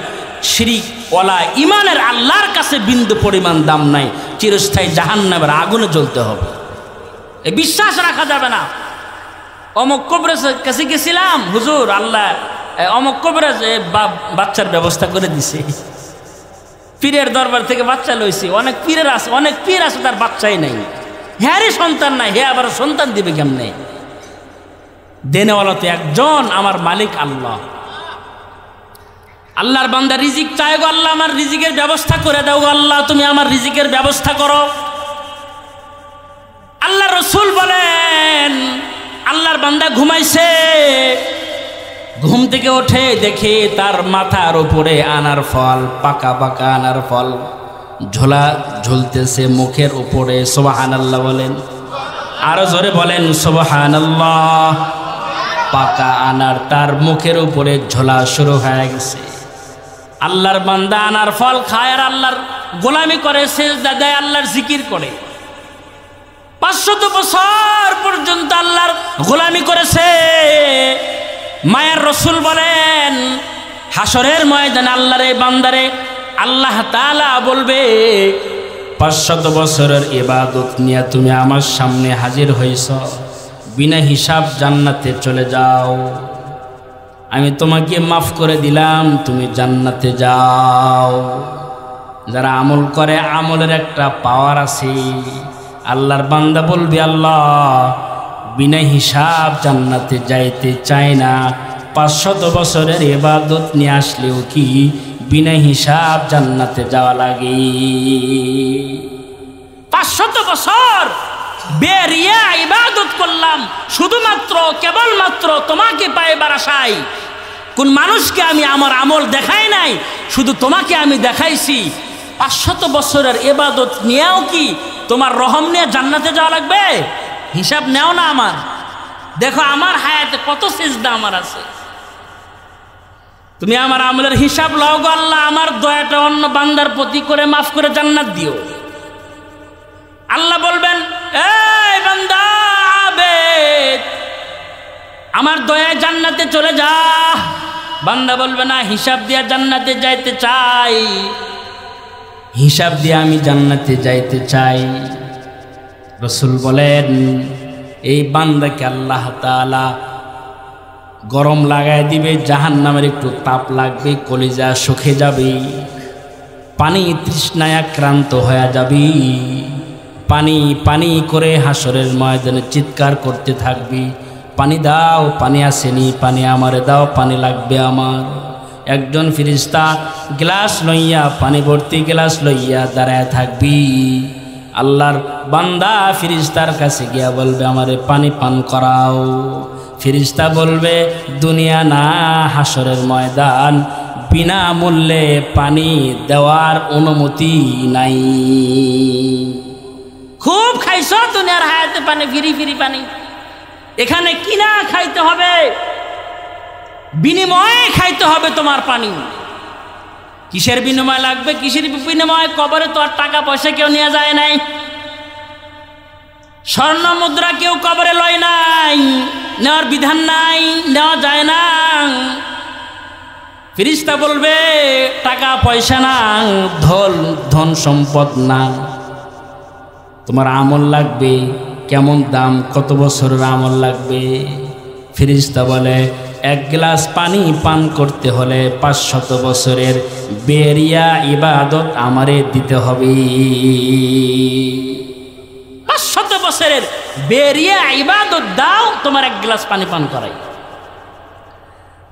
শিরিক ওয়ালা ঈমানের আল্লাহর কাছে বিন্দু পরিমাণ দাম নাই, চিরস্থায়ী জাহান্নামের আগুনে জ্বলতে হবে। এই বিশ্বাস রাখা যাবে না। অমুক কবরের কাছে গেছিলাম, হুজুর আল্লাহ অমুক কবরে বাচ্চার ব্যবস্থা করে দিছে। পীরের দরবার থেকে বাচ্চা লইছি। অনেক পীরের আছে, অনেক পীর আছে তার বাচ্চাই নাই, হ্যারই সন্তান নাই, হে আবার সন্তান দিবে কেমনে? দেনেওয়ালা তো একজন, আমার মালিক আল্লাহ। আল্লাহর বান্দা রিজিক চায় গো, আল্লাহ আমার রিজিকের ব্যবস্থা করে দাও গো, আল্লাহ তুমি আমার রিজিকের ব্যবস্থা করো। আল্লাহ রসুল বলেন, আল্লাহর বান্দা ঘুমাইছে, ঘুম থেকে ওঠে দেখে তার মাথার উপরে আনার ফল, পাকা পাকা আনার ফল ঝোলা ঝুলতেছে মুখের উপরে। সুবহানাল্লাহ বলেন, আরো জোরে বলেন সুবহানাল্লাহ। পাকা আনার তার মুখের উপরে ঝোলা শুরু হয়ে গেছে। আল্লাহর বান্দা আনার ফল খায় আর আল্লাহর গোলামি করে, সেজদা দেয়, আল্লাহর জিকির করে। 500 বছর পর্যন্ত আল্লাহর গোলামি করেছে। মায়ের রসুল বলেন, হাসরের ময়দানে আল্লাহর এই বান্দারে আল্লাহ তাআলা বলবে, 500 বছরের ইবাদত নিয়ে তুমি আমার সামনে হাজির হইছ, বিনা হিসাব জান্নাতে চলে যাও, আমি তোমাকে মাফ করে দিলাম, তুমি জান্নাতে যাও। যারা আমল করে, আমলের একটা পাওয়ার আছে। আল্লাহর বান্দা বলবে, আল্লাহ বিনা হিসাব জান্নাতে যাইতে চায় না, 500 বছরের ইবাদত নিয়ে আসলেও কি বিনা হিসাব জান্নাতে যাওয়া লাগে? 500 বছর বেরিয়া ইবাদত করলাম শুধুমাত্র কেবলমাত্র তোমাকে পাইবার আশায়। কোন মানুষকে আমি আমার আমল দেখাই নাই, শুধু তোমাকে আমি দেখাইছি। 500 বছরের ইবাদত নিয়েও কি তোমার রহম নিয়ে জান্নাতে যাওয়া লাগবে? হিসাব নেও না আমার। দেখো আমার হায়াতে কত সিজদা আমার আছে, তুমি আমার আমলের হিসাব লও গো আল্লাহ। আমার দয়াটা অন্য বান্দার প্রতি করে মাফ করে জান্নাত দিও। আল্লাহ বলবেন, এই বান্দা আবেদ, আমার দয়া জান্নাতে চলে যা। বান্দা বলবে, না, হিসাব দিয়া জান্নাতে যাইতে চাই, হিসাব দিয়ে আমি জান্নাতে যাইতে চাই। রসুল বলেন, এই বান্দাকে আল্লাহ তাআলা গরম লাগায় দিবে, জাহান্নামের একটু তাপ লাগবে, কলিজা শুকে যাবে, পানি তৃষ্ণায় আক্রান্ত হয়ে যাবে, পানি পানি করে হাসরের ময়দানে চিৎকার করতে থাকবি, পানি দাও, পানি আসেনি, পানি আমারে দাও, পানি লাগবে আমার। একজন ফেরেশতা গ্লাস লইয়া, পানি ভর্তি গ্লাস লইয়া দাঁড়ায় থাকবি। আল্লাহর বান্দা ফেরেশতার কাছে গিয়া বলবে, আমারে পানি পান করাও। ফেরেশতা বলবে, দুনিয়া না, হাসরের ময়দান, বিনামূল্যে পানি দেওয়ার অনুমতি নাই। খুব খাইছ দুনিয়ার হায়াতে পানি, ফিরি ফিরি পানি, এখানে কিনা খাইতে হবে, বিনিময়ে খাইতে হবে তোমার পানি। কিসের বিনিময় লাগবে, কিসের বিনিময়? কবরে তো আর টাকা পয়সা কেউ নিয়ে যায় নাই, স্বর্ণ মুদ্রা কেউ কবরে লয় নাই, নেওয়ার বিধান নাই, নেওয়া যায় না। ফেরেশতা বলবে, টাকা পয়সা না, ধন সম্পদ না, তোমার আমল লাগবে, কেমন দাম, কত বছরের আমল লাগবে? ফেরেশতা বলে 1 গ্লাস পানি পান করতে হলে 500 বছরের বেরিয়া ইবাদত আমারে দিতে হবে। 500 বছরের বেরিয়া ইবাদত দাও, তোমার 1 গ্লাস পানি পান করাই।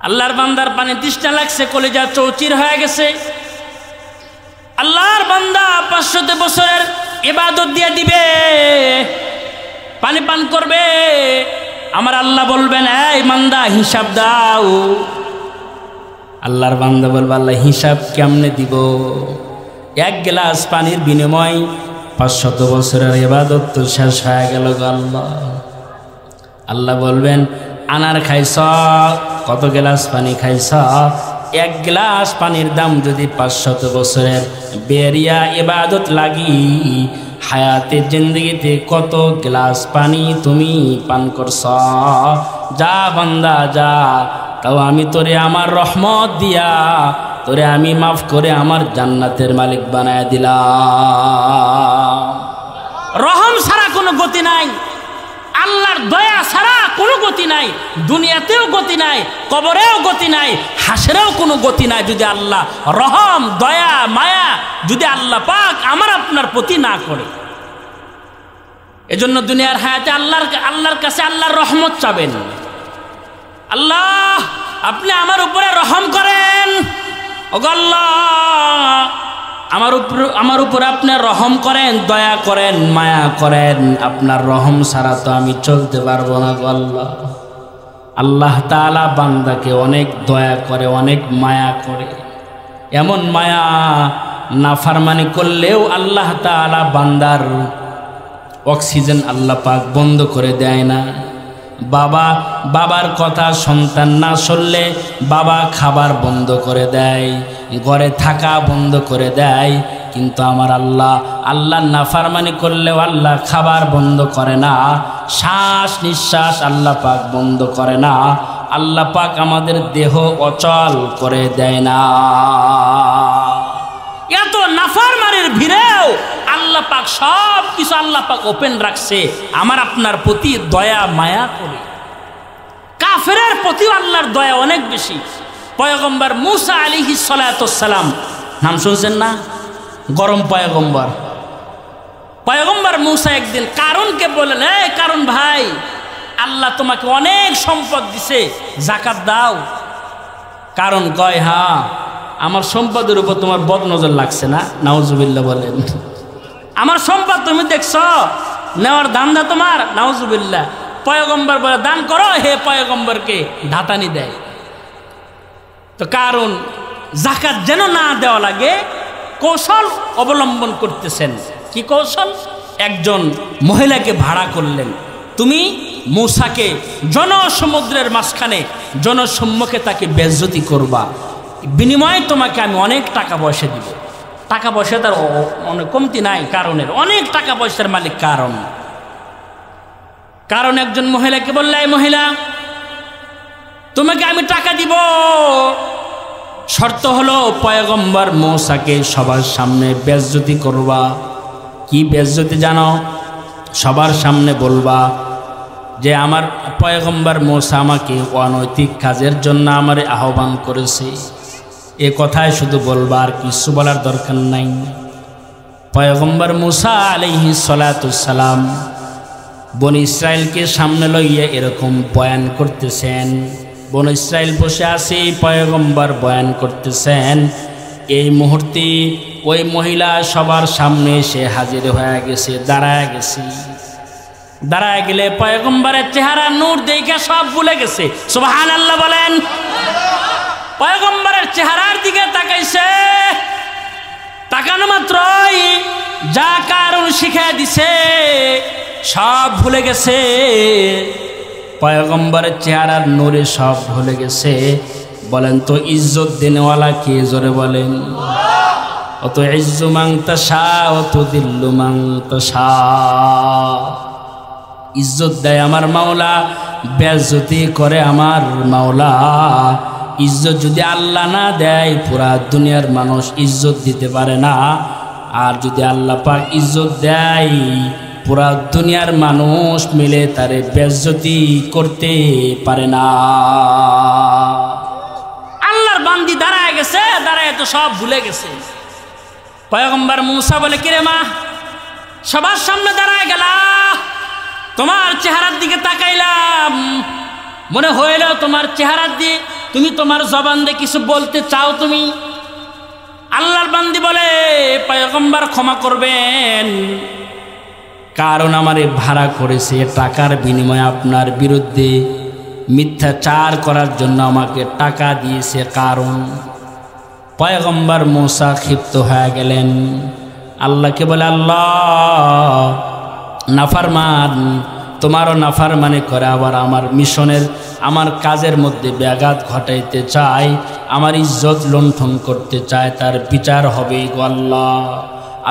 আল্লাহর বান্দার পানি তৃষ্ণা লাগছে, কলিজা চৌচির হয়ে গেছে। আল্লাহর বান্দা 500 বছরের ইবাদত দিয়ে দিবে, পানি পান করবে। আমার আল্লাহ বলবেন, এই বান্দা হিসাব দাও। আল্লাহর বান্দা বলবে, আল্লাহ হিসাব কেমনে দিব? 1 গ্লাস পানির বিনিময় 500 বছরের ইবাদত তো শেষ হয়ে গেল গো আল্লাহ। আল্লাহ বলবেন, আনার খাইছ, কত গ্লাস পানি খাইছ? 1 গ্লাস পানির দাম যদি 500 বছরের বেরিয়া ইবাদত লাগি, হায়াতের জিন্দগিতে কত গ্লাস পানি তুমি পান করছ? যা বান্দা যা, তাও আমি তোরে আমার রহমত দিয়া তোরে আমি মাফ করে আমার জান্নাতের মালিক বানায় দিলাম। রহম ছাড়া কোনো গতি নাই, আল্লাহর দয়া ছাড়া কোনো গতি নাই। দুনিয়াতেও গতি নাই, কবরেও গতি নাই, হাসরেও কোনো গতি নাই যদি আল্লাহ রহম, দয়া, মায়া যদি আল্লাহ পাক আমার আপনার প্রতি না করে। এজন্য দুনিয়ার হায়াতে আল্লাহর কাছে আল্লাহর রহমত চাবেন। আল্লাহ আপনি আমার উপরে রহম করেন, ওগো আল্লাহ আমার উপর আপনি রহম করেন, দয়া করেন, মায়া করেন। আপনার রহম ছাড়া তো আমি চলতে পারবো না গো আল্লাহ। আল্লাহ তাআলা বান্দাকে অনেক দয়া করে, অনেক মায়া করে। এমন মায়া, নাফরমানি করলেও আল্লাহ তাআলা বান্দার অক্সিজেন আল্লাহ পাক বন্ধ করে দেয় না। বাবার কথা সন্তান না শুনলে বাবা খাবার বন্ধ করে দেয়, ঘরে থাকা বন্ধ করে দেয়। কিন্তু আমার আল্লাহ নাফরমানি করলেও আল্লাহ খাবার বন্ধ করে না, শ্বাস নিঃশ্বাস আল্লাহ পাক বন্ধ করে না। আল্লাহ পাক আমাদের দেহ অচল করে দেয় না। এত নাফরমানির ভিড়েও আল্লাহ পাক সব কিছু আল্লাহ পাক ওপেন রাখছে আমার আপনার প্রতি দয়া মায়া করে। কাফেরের প্রতিও আল্লাহর দয়া অনেক বেশি। পয়গম্বর মুসা আলাইহিস সালাতুস সালাম, নাম শুনছেন না? গরম পয়গম্বর মুসা একদিন কারুনকে বললেন, এই কারুন ভাই, আল্লাহ তোমাকে অনেক সম্পদ দিছে, যাকাত দাও। কারণ কয়, হ্যাঁ আমার সম্পদের উপর তোমার বদনজর লাগছে না? নাউজুবিল্লাহ বলেন। আমার সম্পদ তুমি দেখছো, নেওয়ার ধান্দা তোমার? নাউজুবিল্লাহ। পয়গম্বর বলে, দান করো। হে পয়গম্বরকে ধাতানি দেয়। তো কারণ যাকাত যেন না দেওয়া লাগে কৌশল অবলম্বন করতেছেন। কি কৌশল? একজন মহিলাকে ভাড়া করলেন, তুমি মূসাকে জনসমুদ্রের মাঝখানে জনসম্মুখে তাকে বেজ্জতি করবা, বিনিময়ে তোমাকে আমি অনেক টাকা পয়সা দিব। টাকা পয়সা তার অনেক কমতি নাই, কারণের অনেক টাকা পয়সার মালিক কারণ একজন মহিলাকে বললে, এই মহিলা, তোমাকে আমি টাকা দিব, শর্ত হলো পয়গম্বর মূসাকে সবার সামনে বেজ্জতি করবা। কি বেজ্জতি জানো? সবার সামনে বলবা যে আমার পয়গম্বর মূসা আমাকে অনৈতিক কাজের জন্য আমারে আহ্বান করেছে। এ কথায় শুধু বলবা, আর কিছু বলার দরকার নাই। পয়গম্বর মূসা আলাইহিস সালাতুস সালাম বনি ইসরায়েলকে সামনে লইয়া এরকম বয়ান করতেছেন। বনি ইসরায়েল বসে আছে, পয়গম্বর বয়ান করতেছেন। এই মুহূর্তে ওই মহিলা সবার সামনে এসে হাজির হয়ে গেছে, দাঁড়ায় গেলে পয়গম্বরের চেহারা নূর দেখে সব ভুলে গেছে। সুবহানাল্লাহ বলেন। পয়গম্বরের চেহারার দিকে তাকাইছে, তাকানো মাত্রই যা কারণ শিখিয়ে দিছে সব ভুলে গেছে। পয়গম্বরের চেহারার নূরে সব ভুলে গেছে। বলেন তো ইজ্জত দেনেওয়ালা কে? জোরে বলেন। অত ইজ্জু মান তাশা অত দিল্লু মান তাশা। ইজ্জত দেয় আমার মাওলা, বেজ্জতি করে আমার মাওলা। ইজ্জত যদি আল্লাহ না দেয় পুরা দুনিয়ার মানুষ ইজ্জত দিতে পারে না। আর যদি আল্লাহ পাক ইজ্জত দেয় পুরা দুনিয়ার মানুষ মিলে তারে বেইজ্জতি করতে পারে না। আল্লাহর বান্দি দাঁড়ায় গেছে, দাঁড়ায় তো সব ভুলে গেছে। পয়গম্বর মুসা বলে, কিরে মা, সবার সামনে দাঁড়ায় গেলা, তোমার চেহারার দিকে তাকাইলাম, মনে হইল তোমার চেহারার দিয়ে তুমি তোমার জবান দিয়ে কিছু বলতে চাও তুমি। আল্লাহর বান্দি বলে, পয়গম্বর ক্ষমা করবেন, কারণ আমারে ভাড়া করেছে, টাকার বিনিময়ে আপনার বিরুদ্ধে মিথ্যাচার করার জন্য আমাকে টাকা দিয়েছে কারণ। পয়গম্বর মুসা ক্ষিপ্ত হয়ে গেলেন, আল্লাহকে বলে, আল্লাহ নাফরমান, তোমারও নাফরমানি করে আবার আমার মিশনের আমার কাজের মধ্যে ব্যাঘাত ঘটাইতে চায়, আমার ইজ্জত লুণ্ঠন করতে চায়, তার বিচার হবে গো আল্লাহ।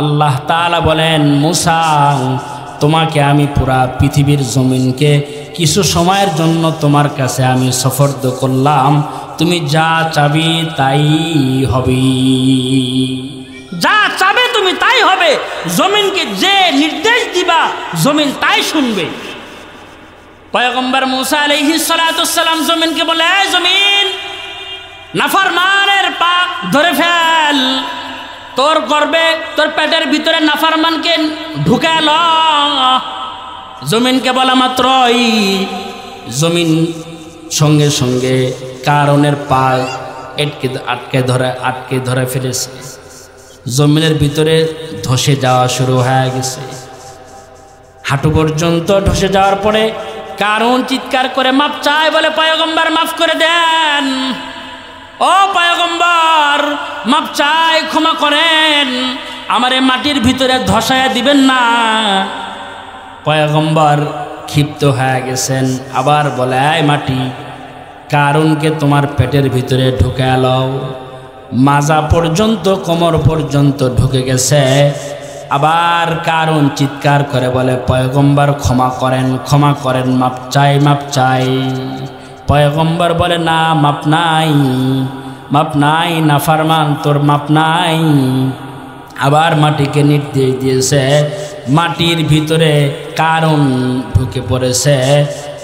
আল্লাহ তাআলা বলেন, মুসা তোমাকে আমি পুরা পৃথিবীর জমিনকে কিছু সময়ের জন্য তোমার কাছে আমি সুপর্দ করলাম, তুমি যা চাবি তাই হবে, যা চাবে তুমি তাই হবে, জমিনকে যে নির্দেশ দিবা জমিন তাই শুনবে। পয়গম্বর মুসা আলাইহিস সালাতুস সালাম জমিনকে বলে, এই জমিন, নাফরমানের পা ধরে ফেল, তোর গর্বে তোর পেটের ভিতরে নাফরমানকে ঢুকায় ল। জমিনকে বলা মাত্রই জমিন সঙ্গে সঙ্গে কারণের পা আটকে ধরে ফেলেছে, জমিনের ভিতরে ধসে যাওয়া শুরু হয়ে গেছে। হাঁটু পর্যন্ত ধসে যাওয়ার পরে কারণ চিৎকার করে মাপ চায়, বলে, পয়গম্বর মাফ করে দেন, ও পয়গম্বর মাপ চাই, ক্ষমা করেন, আমারে মাটির ভিতরে ধসায়া দিবেন না। পয়গম্বর ক্ষিপ্ত হয়ে গেছেন, আবার বলে, এই মাটি, কারণকে তোমার পেটের ভিতরে ঢুকে লও। মাজা পর্যন্ত কোমর পর্যন্ত ঢুকে গেছে। আবার কারণ চিৎকার করে বলে, পয়গম্বর ক্ষমা করেন, ক্ষমা করেন, মাপ চাই, মাপ চাই। পয়গম্বর বলে, না, মাপ নাই, মাপ নাই, নাফরমান, তোর মাপ নাই। আবার মাটিকে নির্দেশ দিয়েছে, মাটির ভিতরে কারণ ঢুকে পড়েছে।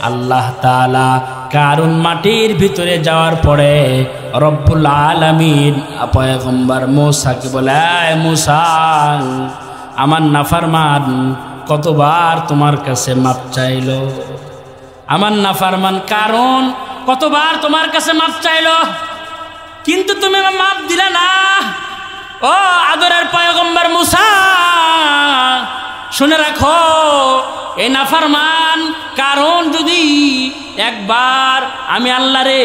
আল্লাহ তাআলা কারণ মাটির ভিতরে যাওয়ার পরে রব্বুল আলামিন পয়গম্বর মুসাকে বলে, এই মুসা, আমার নাফরমান কতবার তোমার কাছে মাপ চাইল, আমার নাফরমান কারণ কতবার তোমার কাছে মাপ চাইল, কিন্তু তুমি মাপ দিলে না। ও আদরের পয়গম্বর মুসা, শুনে রাখো, এই নাফরমান কারণ যদি একবার আমি আল্লাহরে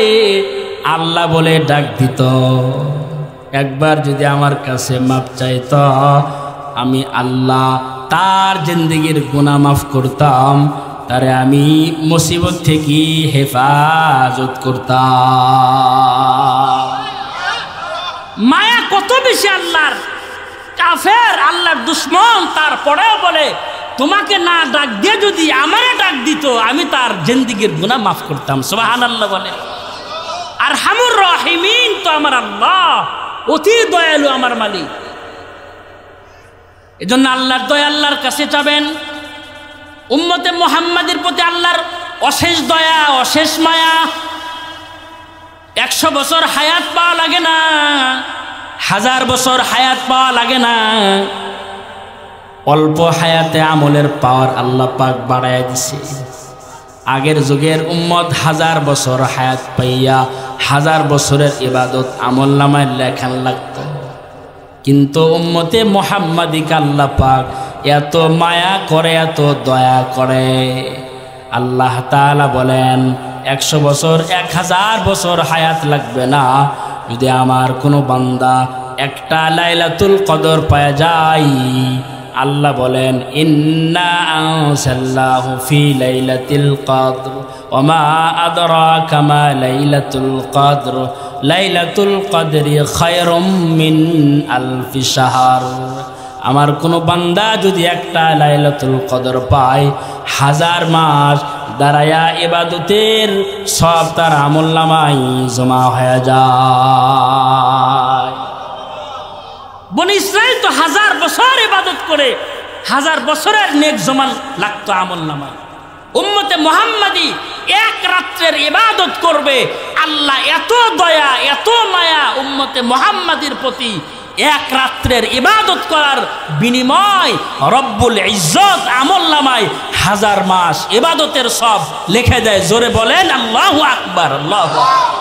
আল্লাহ বলে ডাক দিত, একবার যদি আমার কাছে মাপ চাইত, আমি আল্লাহ তার জিন্দেগির গুনাহ মাফ করতাম, তারে আমি মুসিবত থেকে হেফাজত করতাম। মায়া কত বেশি আল্লাহর, কাফের আল্লাহর দুশ্মন, তারপরেও বলে, তোমাকে না ডাক দিয়ে যদি আমারে ডাক দিত, আমি তার জিন্দেগির গুনাহ মাফ করতাম। সুবহানাল্লাহ বলে। আর আরহামুর রাহিমিন তো আমার আল্লাহ, অতি দয়ালু আমার মালিক। এজন্য আল্লাহর দয়া আল্লাহর কাছে চাবেন। উম্মতে মুহাম্মাদের প্রতি আল্লাহর অশেষ দয়া, অশেষ মায়া। 100 বছর হায়াত পাওয়া লাগে না, 1000 বছর হায়াত পাওয়া লাগে না, অল্প হায়াতে আমলের পাওয়ার আল্লাহ পাক বাড়ায় দিছে। আগের যুগের উম্মত 1000 বছর হায়াত পাইয়া 1000 বছরের ইবাদত আমল নামায় লেখান লাগতো, কিন্তু উম্মতে মুহাম্মাদিকে আল্লাহ পাক এত মায়া করে, এত দয়া করে। আল্লাহ তাআলা বলেন, 100 বছর 1000 বছর হায়াত লাগবে না, যদি আমার কোনো বান্দা একটা লাইলাতুল কদর পায় যায়। আল্লাহ বলেন, ইন্না আনজালনাহু ফি লাইলাতিল কদর ওয়া মা আদরাকা মা লাইলাতুল কদর লাইলাতুল কদরি খায়রুম মিন আলফি শাহর। আমার কোনো বান্দা যদি একটা লাইলাতুল কদর পায়, 1000 মাস দাঁড়ায়া ইবাদতের সব তার আমলনামায় জমা হয়ে যায়। বনি ইসরাইল তো 1000 বছর ইবাদত করে 1000 বছরের নেক জমান লাগতো আমল নামায়। উম্মতে মুহাম্মাদি এক রাত্রের ইবাদত করবে, আল্লাহ এত দয়া এত মায়া উম্মতে মুহাম্মাদির প্রতি, এক রাত্রের ইবাদত করার বিনিময় রব্বুল ইজ্জত আমল নামায় 1000 মাস ইবাদতের সব লিখে দেয়। জোরে বলেন আল্লাহু আকবার। আল্লাহু আকবার।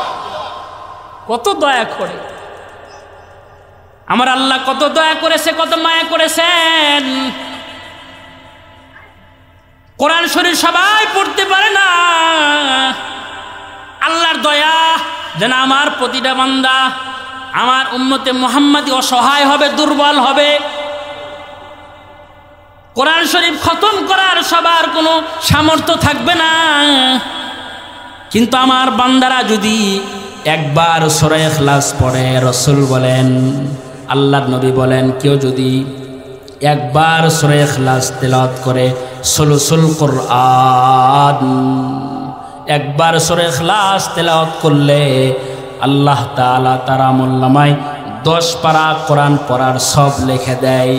কত দয়া করে আমার আল্লাহ, কত দয়া করেছে, কত মায়া করেছেন। কোরআন শরীফ সবাই পড়তে পারে না, আল্লাহর দয়া যেন আমার প্রতিটা বান্দা, আমার উম্মতে মুহাম্মাদি অসহায় হবে, দুর্বল হবে। কোরআন শরীফ খতম করার সবার কোনো সামর্থ্য থাকবে না, কিন্তু আমার বান্দারা যদি একবার সূরা ইখলাস পড়ে, রাসূল বলেন, আল্লাহর নবী বলেন, কেউ যদি একবার সূরা ইখলাস তেলাওয়াত করে, সুলুসুল কুরআন একবার সূরা ইখলাস তেলাওয়াত করলে আল্লাহ তাআলা তার আমলনামায় 10 পারা কোরআন পড়ার সব লিখে দেয়।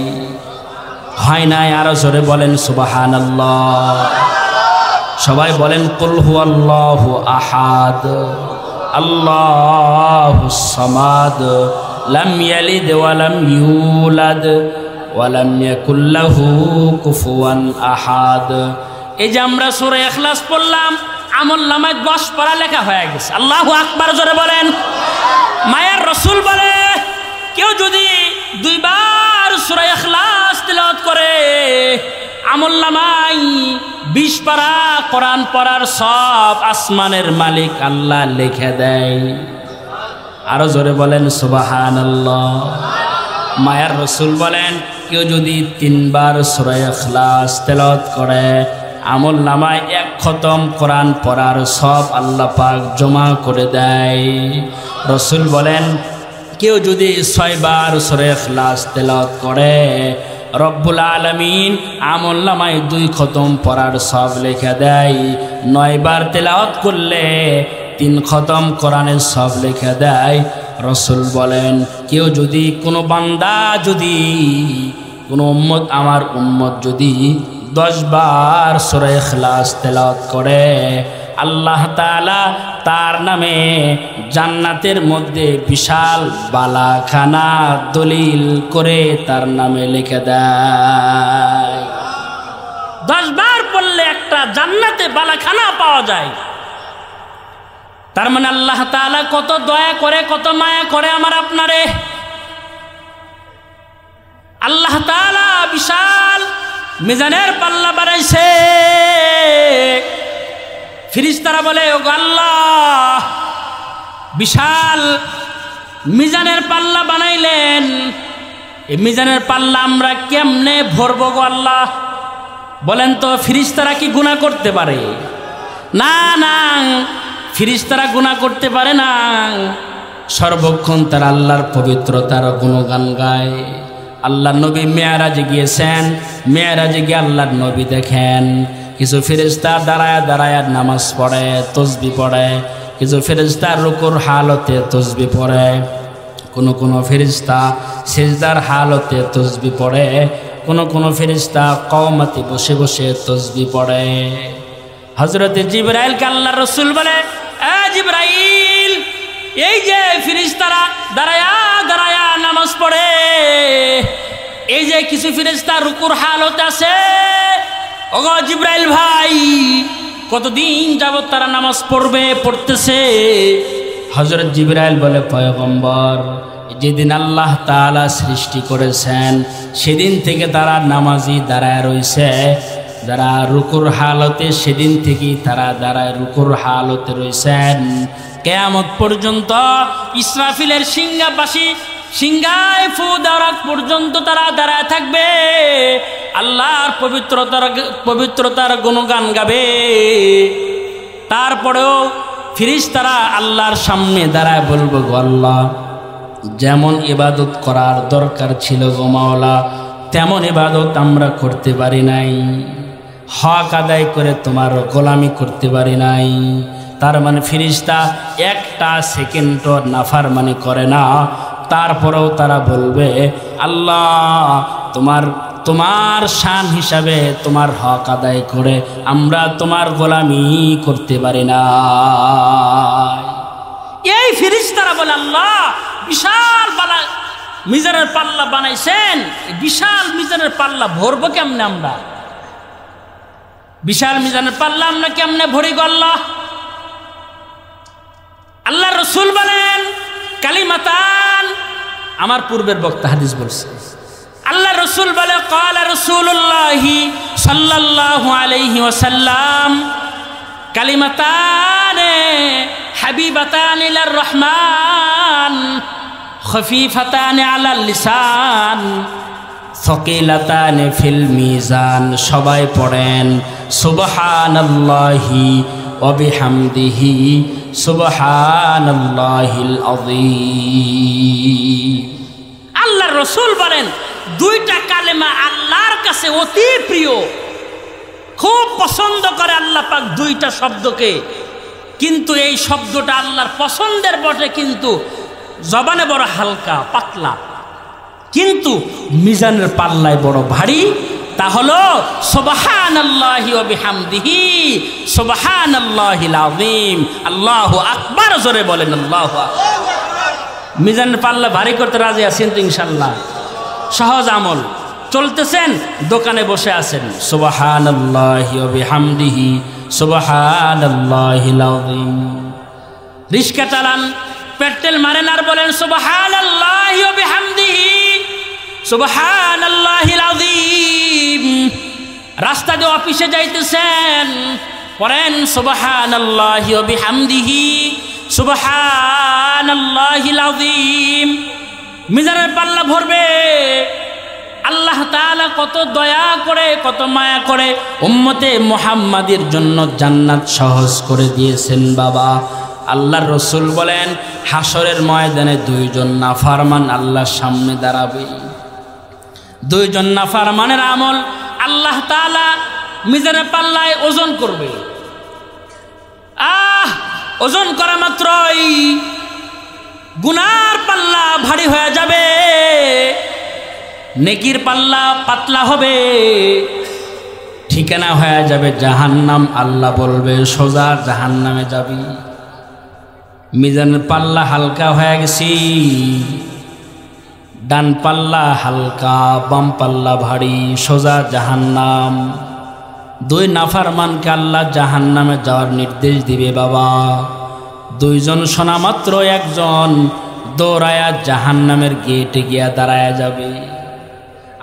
হয় নাই? আরো জোরে বলেন সুবহানাল্লাহ। সবাই বলেন কুল হুয়াল্লাহু আহাদ আল্লাহুস সামাদ লাম ইয়ালিদ ওয়া লাম ইউলাদ ওয়া লাম ইয়াকুল লাহু কুফুয়ান আহাদ। এই যে আমরা সূরা ইখলাস পড়লাম, আমলনামায় 10 পারা লেখা হয়ে গেছে। আল্লাহু আকবার। জোরে বলেন। মায়ার রাসূল বলে, কেউ যদি 2 বার সূরা ইখলাস তেলাওয়াত করে, আমলনামায় 20 পারা কোরআন পড়ার সব আসমানের মালিক আল্লাহ লিখে দেয়। আরো জোরে বলেন সুবহানাল্লাহ। মায়ার রাসূল বলেন, কেউ যদি 3 বার সূরা ইখলাস তেলাওয়াত করে, আমলনামায় 1 খতম কোরআন পড়ার সব আল্লাহ পাক জমা করে দেয়। রাসূল বলেন, কেউ যদি 6 বার সূরা ইখলাস তেলাওয়াত করে, রব্বুল আলামিন আমলনামায় 2 খতম পড়ার সব লিখে দেয়। 9 বার তেলাওয়াত করলে 3 খতম কোরআনের সব লিখে দেয়। রাসূল বলেন, কেউ যদি কোনো বান্দা, যদি কোনো উম্মত, আমার উম্মত যদি 10 বার সূরা ইখলাস তেলাওয়াত করে, আল্লাহ তাআলা তার নামে জান্নাতের মধ্যে বিশাল বালাখানা দলিল করে তার নামে লিখে দেয়। 10 বার পড়লে একটা জান্নাতে বালাখানা পাওয়া যায়। তার মানে আল্লাহ তাআলা কত দয়া করে, কত মায়া করে আমার আপনারে। আল্লাহ তাআলা বিশাল মিজানের পাল্লা বানাইছে। ফেরেশতারা বলে, ওগো আল্লাহ, বিশাল মিজানের পাল্লা বানাইলেন, এই মিজানের পাল্লা আমরা কেমনে ভরবো গো আল্লাহ? বলেন তো, ফেরেশতারা কি গুনাহ করতে পারে? না না, ফেরেশতারা গুনাহ করতে পারে না। সর্বক্ষণ তারা আল্লাহর পবিত্রতার গুণগান গায়। আল্লাহর নবী মেরাজে গিয়েছেন, মেরাজে গিয়ে আল্লাহর নবী দেখেন কিছু ফেরেশতা দাঁড়ায় দাঁড়ায় নামাজ পড়ে, তসবিহ পড়ে, কিছু ফেরেশতা রুকুর হালতে তসবিহ পড়ে, কোনো ফেরেশতা সিজদার হালতে তসবিহ পড়ে, কোনো ফেরেশতা কওমাতে বসে বসে তসবিহ পড়ে। হযরতে জিবরাইলকে আল্লাহর রাসূল বলে, এ জিবরাইল, এই যে ফেরেশতারা দাঁড়ায়া দাঁড়ায়া নামাজ পড়ে, এই যে কিছু ফেরেশতা রুকুর হালতে আছে, ওগো জিবরাইল ভাই, কতদিন যাবত তারা নামাজ পড়তেছে? হযরত জিবরাইল বলে, পয়গম্বর, যেদিন আল্লাহ তাআলা সৃষ্টি করেছেন সেদিন থেকে তারা নামাজি দাঁড়ায় রয়েছে, যারা রুকুর হালতে সেদিন থেকেই তারা দাঁড়ায় রুকুর হালতে রয়েছেন। কিয়ামত পর্যন্ত ইসরাফিলের সিংহায় ফু দেওয়ার পর্যন্ত তারা দাঁড়ায় থাকবে, আল্লাহর পবিত্রতার গুণগান গাবে। তারপরেও ফেরেশতারা আল্লাহর সামনে দাঁড়ায় বলবো, গো আল্লাহ, যেমন ইবাদত করার দরকার ছিল গো মাওলা, তেমন ইবাদত আমরা করতে পারি নাই, হক আদায় করে তোমার গোলামি করতে পারি নাই। তার মানে ফেরেশতা একটা সেকেন্ডও নাফরমানি করে না। তারপরেও তারা বলবে, আল্লাহ, তোমার শান হিসাবে তোমার হক আদায় করে আমরা তোমার গোলামি করতে পারি না। এই ফেরেশতারা বলে আল্লাহ বিশাল মিজানের পাল্লা বানাইছেন, বিশাল মিজানের পাল্লা ভরবো কেমনে আমরা? বিশাল মিজানের পাল্লা আমরা কেমনে ভরি গো আল্লাহ? আল্লাহ রসুল বলেন কালিমাতান, আমার পূর্বের বক্তা হাদিস বলছে, আল্লাহ রসুল বলে ক্বালা রাসূলুল্লাহি সাল্লাল্লাহু আলাইহি ওয়াসাল্লাম কালিমাতান হাবিবাতান ইলার রহমান খফিফাতান আলাল লিসান সকিলাতান ফিল মিজান। সবাই পড়েন সুবহানাল্লাহি ওয়া বিহামদিহি সুবহানাল্লাহিল আযীম। আল্লাহর রাসূল বলেন দুইটা কালেমা আল্লাহর কাছে অতি প্রিয়, খুব পছন্দ করে আল্লাহ পাক দুইটা শব্দকে। কিন্তু এই শব্দটা আল্লাহর পছন্দের বটে, কিন্তু জবানে বড় হালকা পাতলা, কিন্তু মিজানের পাল্লায় বড় ভারী। তা হলো সুবহানাল্লাহি ওয়া বিহামদিহি সুবহানাল্লাহিল আযীম। আল্লাহু আকবার, জোরে বলেন আল্লাহু আকবার। মিজানের পাল্লা ভারী করতে রাজি আছেন তো ইনশাআল্লাহ? সহজ আমল, চলতেছেন, দোকানে বসে আছেন, সুবহানাল্লাহি ওয়া বিহামদিহি সুবহানাল্লাহিল আযীম। রিক্সা চালান, পেট্রোল মারেন আর বলেন সুবহানাল্লাহি ওয়া বিহামদিহি সুবহানাল্লাহিল আযীম। রাস্তা দিয়ে অফিসে যাইতেছেন, পড়েন সুবহানাল্লাহি ওয়া বিহামদিহি সুবহানাল্লাহিল আযীম। মিজানের পাল্লা ভরবে। আল্লাহ তাআলা কত দয়া করে, কত মায়া করে উম্মতে মুহাম্মাদের জন্য জান্নাত সহজ করে দিয়েছেন বাবা। আল্লাহর রসুল বলেন হাসরের ময়দানে দুইজন নাফরমান আল্লাহর সামনে দাঁড়াবে। দুইজন নাফরমানের আমল আল্লাহ তাআলা মিজানের পাল্লায় ওজন করবে। ওজন করা মাত্রই গুনার পাল্লা ভারী হয়ে যাবে, নেকির পাল্লা পাতলা হবে, ঠিকানা হয়ে যাবে জাহান্নাম। আল্লাহ বলবে সোজা জাহান্নামে যাবি। মিজানের পাল্লা হালকা হয়ে গেছি, ডান পাল্লা হালকা, বাম পাল্লা ভারী, সোজা জাহান্নাম। দুই নাফরমানকে আল্লাহ জাহান্নামে যাওয়ার নির্দেশ দিবে বাবা। দুইজন শোনা মাত্র একজন দৌড়ায়া জাহান্নামের গেটে গিয়া দাঁড়ায়া যাবে,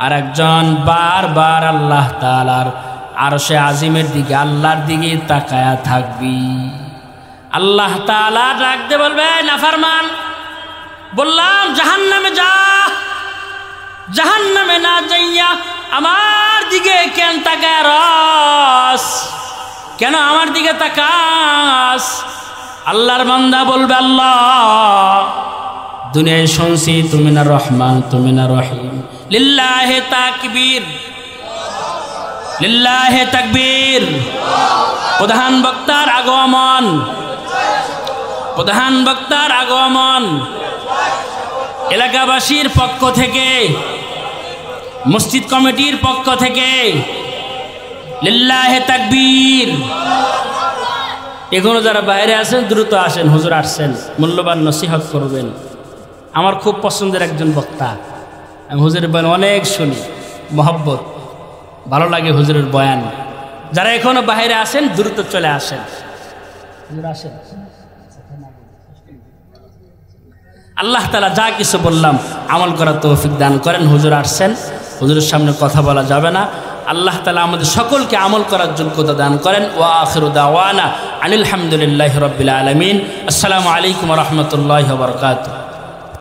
আর একজন বারবার আল্লাহ তাআলার আরশে আজিমের দিকে, আল্লাহর দিকে তাকায়া থাকবি। আল্লাহ তাআলা ডাকতে বলবে নাফরমান, বললাম জাহান্নামে যা, জাহান্নামে না যাইয়া আমার দিকে কেন তাকায় রস, কেন আমার দিকে তাকাস? আল্লাহর বান্দা বলবে আল্লাহ দুনিয়ায় শুনছি তুমি না রহমান, তুমি না রহিম। লিল্লাহে তাকবীর, লিল্লাহে তাকবীর। প্রধান বক্তার আগমন, প্রধান বক্তার আগমন। এলাকাবাসীর পক্ষ থেকে, মসজিদ কমিটির পক্ষ থেকে লিল্লাহে তাকবীর। এখনো যারা বাইরে আছেন দ্রুত আসেন, হুজুর আসছেন, মূল্যবান নসিহত করবেন। আমার খুব পছন্দের একজন বক্তা, আমি হুজুরের বয়ান অনেক শুনি, মহব্বত, ভালো লাগে হুজুরের বয়ান। যারা এখনো বাইরে আসেন দ্রুত চলে আসেন, হুজুর আসেন। আল্লাহ তাআলা যা কিছু বললাম আমল করার তৌফিক দান করেন। হুজুর আসছেন, হুজুরের সামনে কথা বলা যাবে না। আল্লাহ তাআলা আমাদের সকলকে আমল করার যোগ্যতা দান করেন। ওয়া আখিরু দাওয়ানা আনিল হামদুলিল্লাহি রাব্বিল আলামিন। আসসালামু আলাইকুম ওয়া রাহমাতুল্লাহি ওয়া বারাকাতুহু।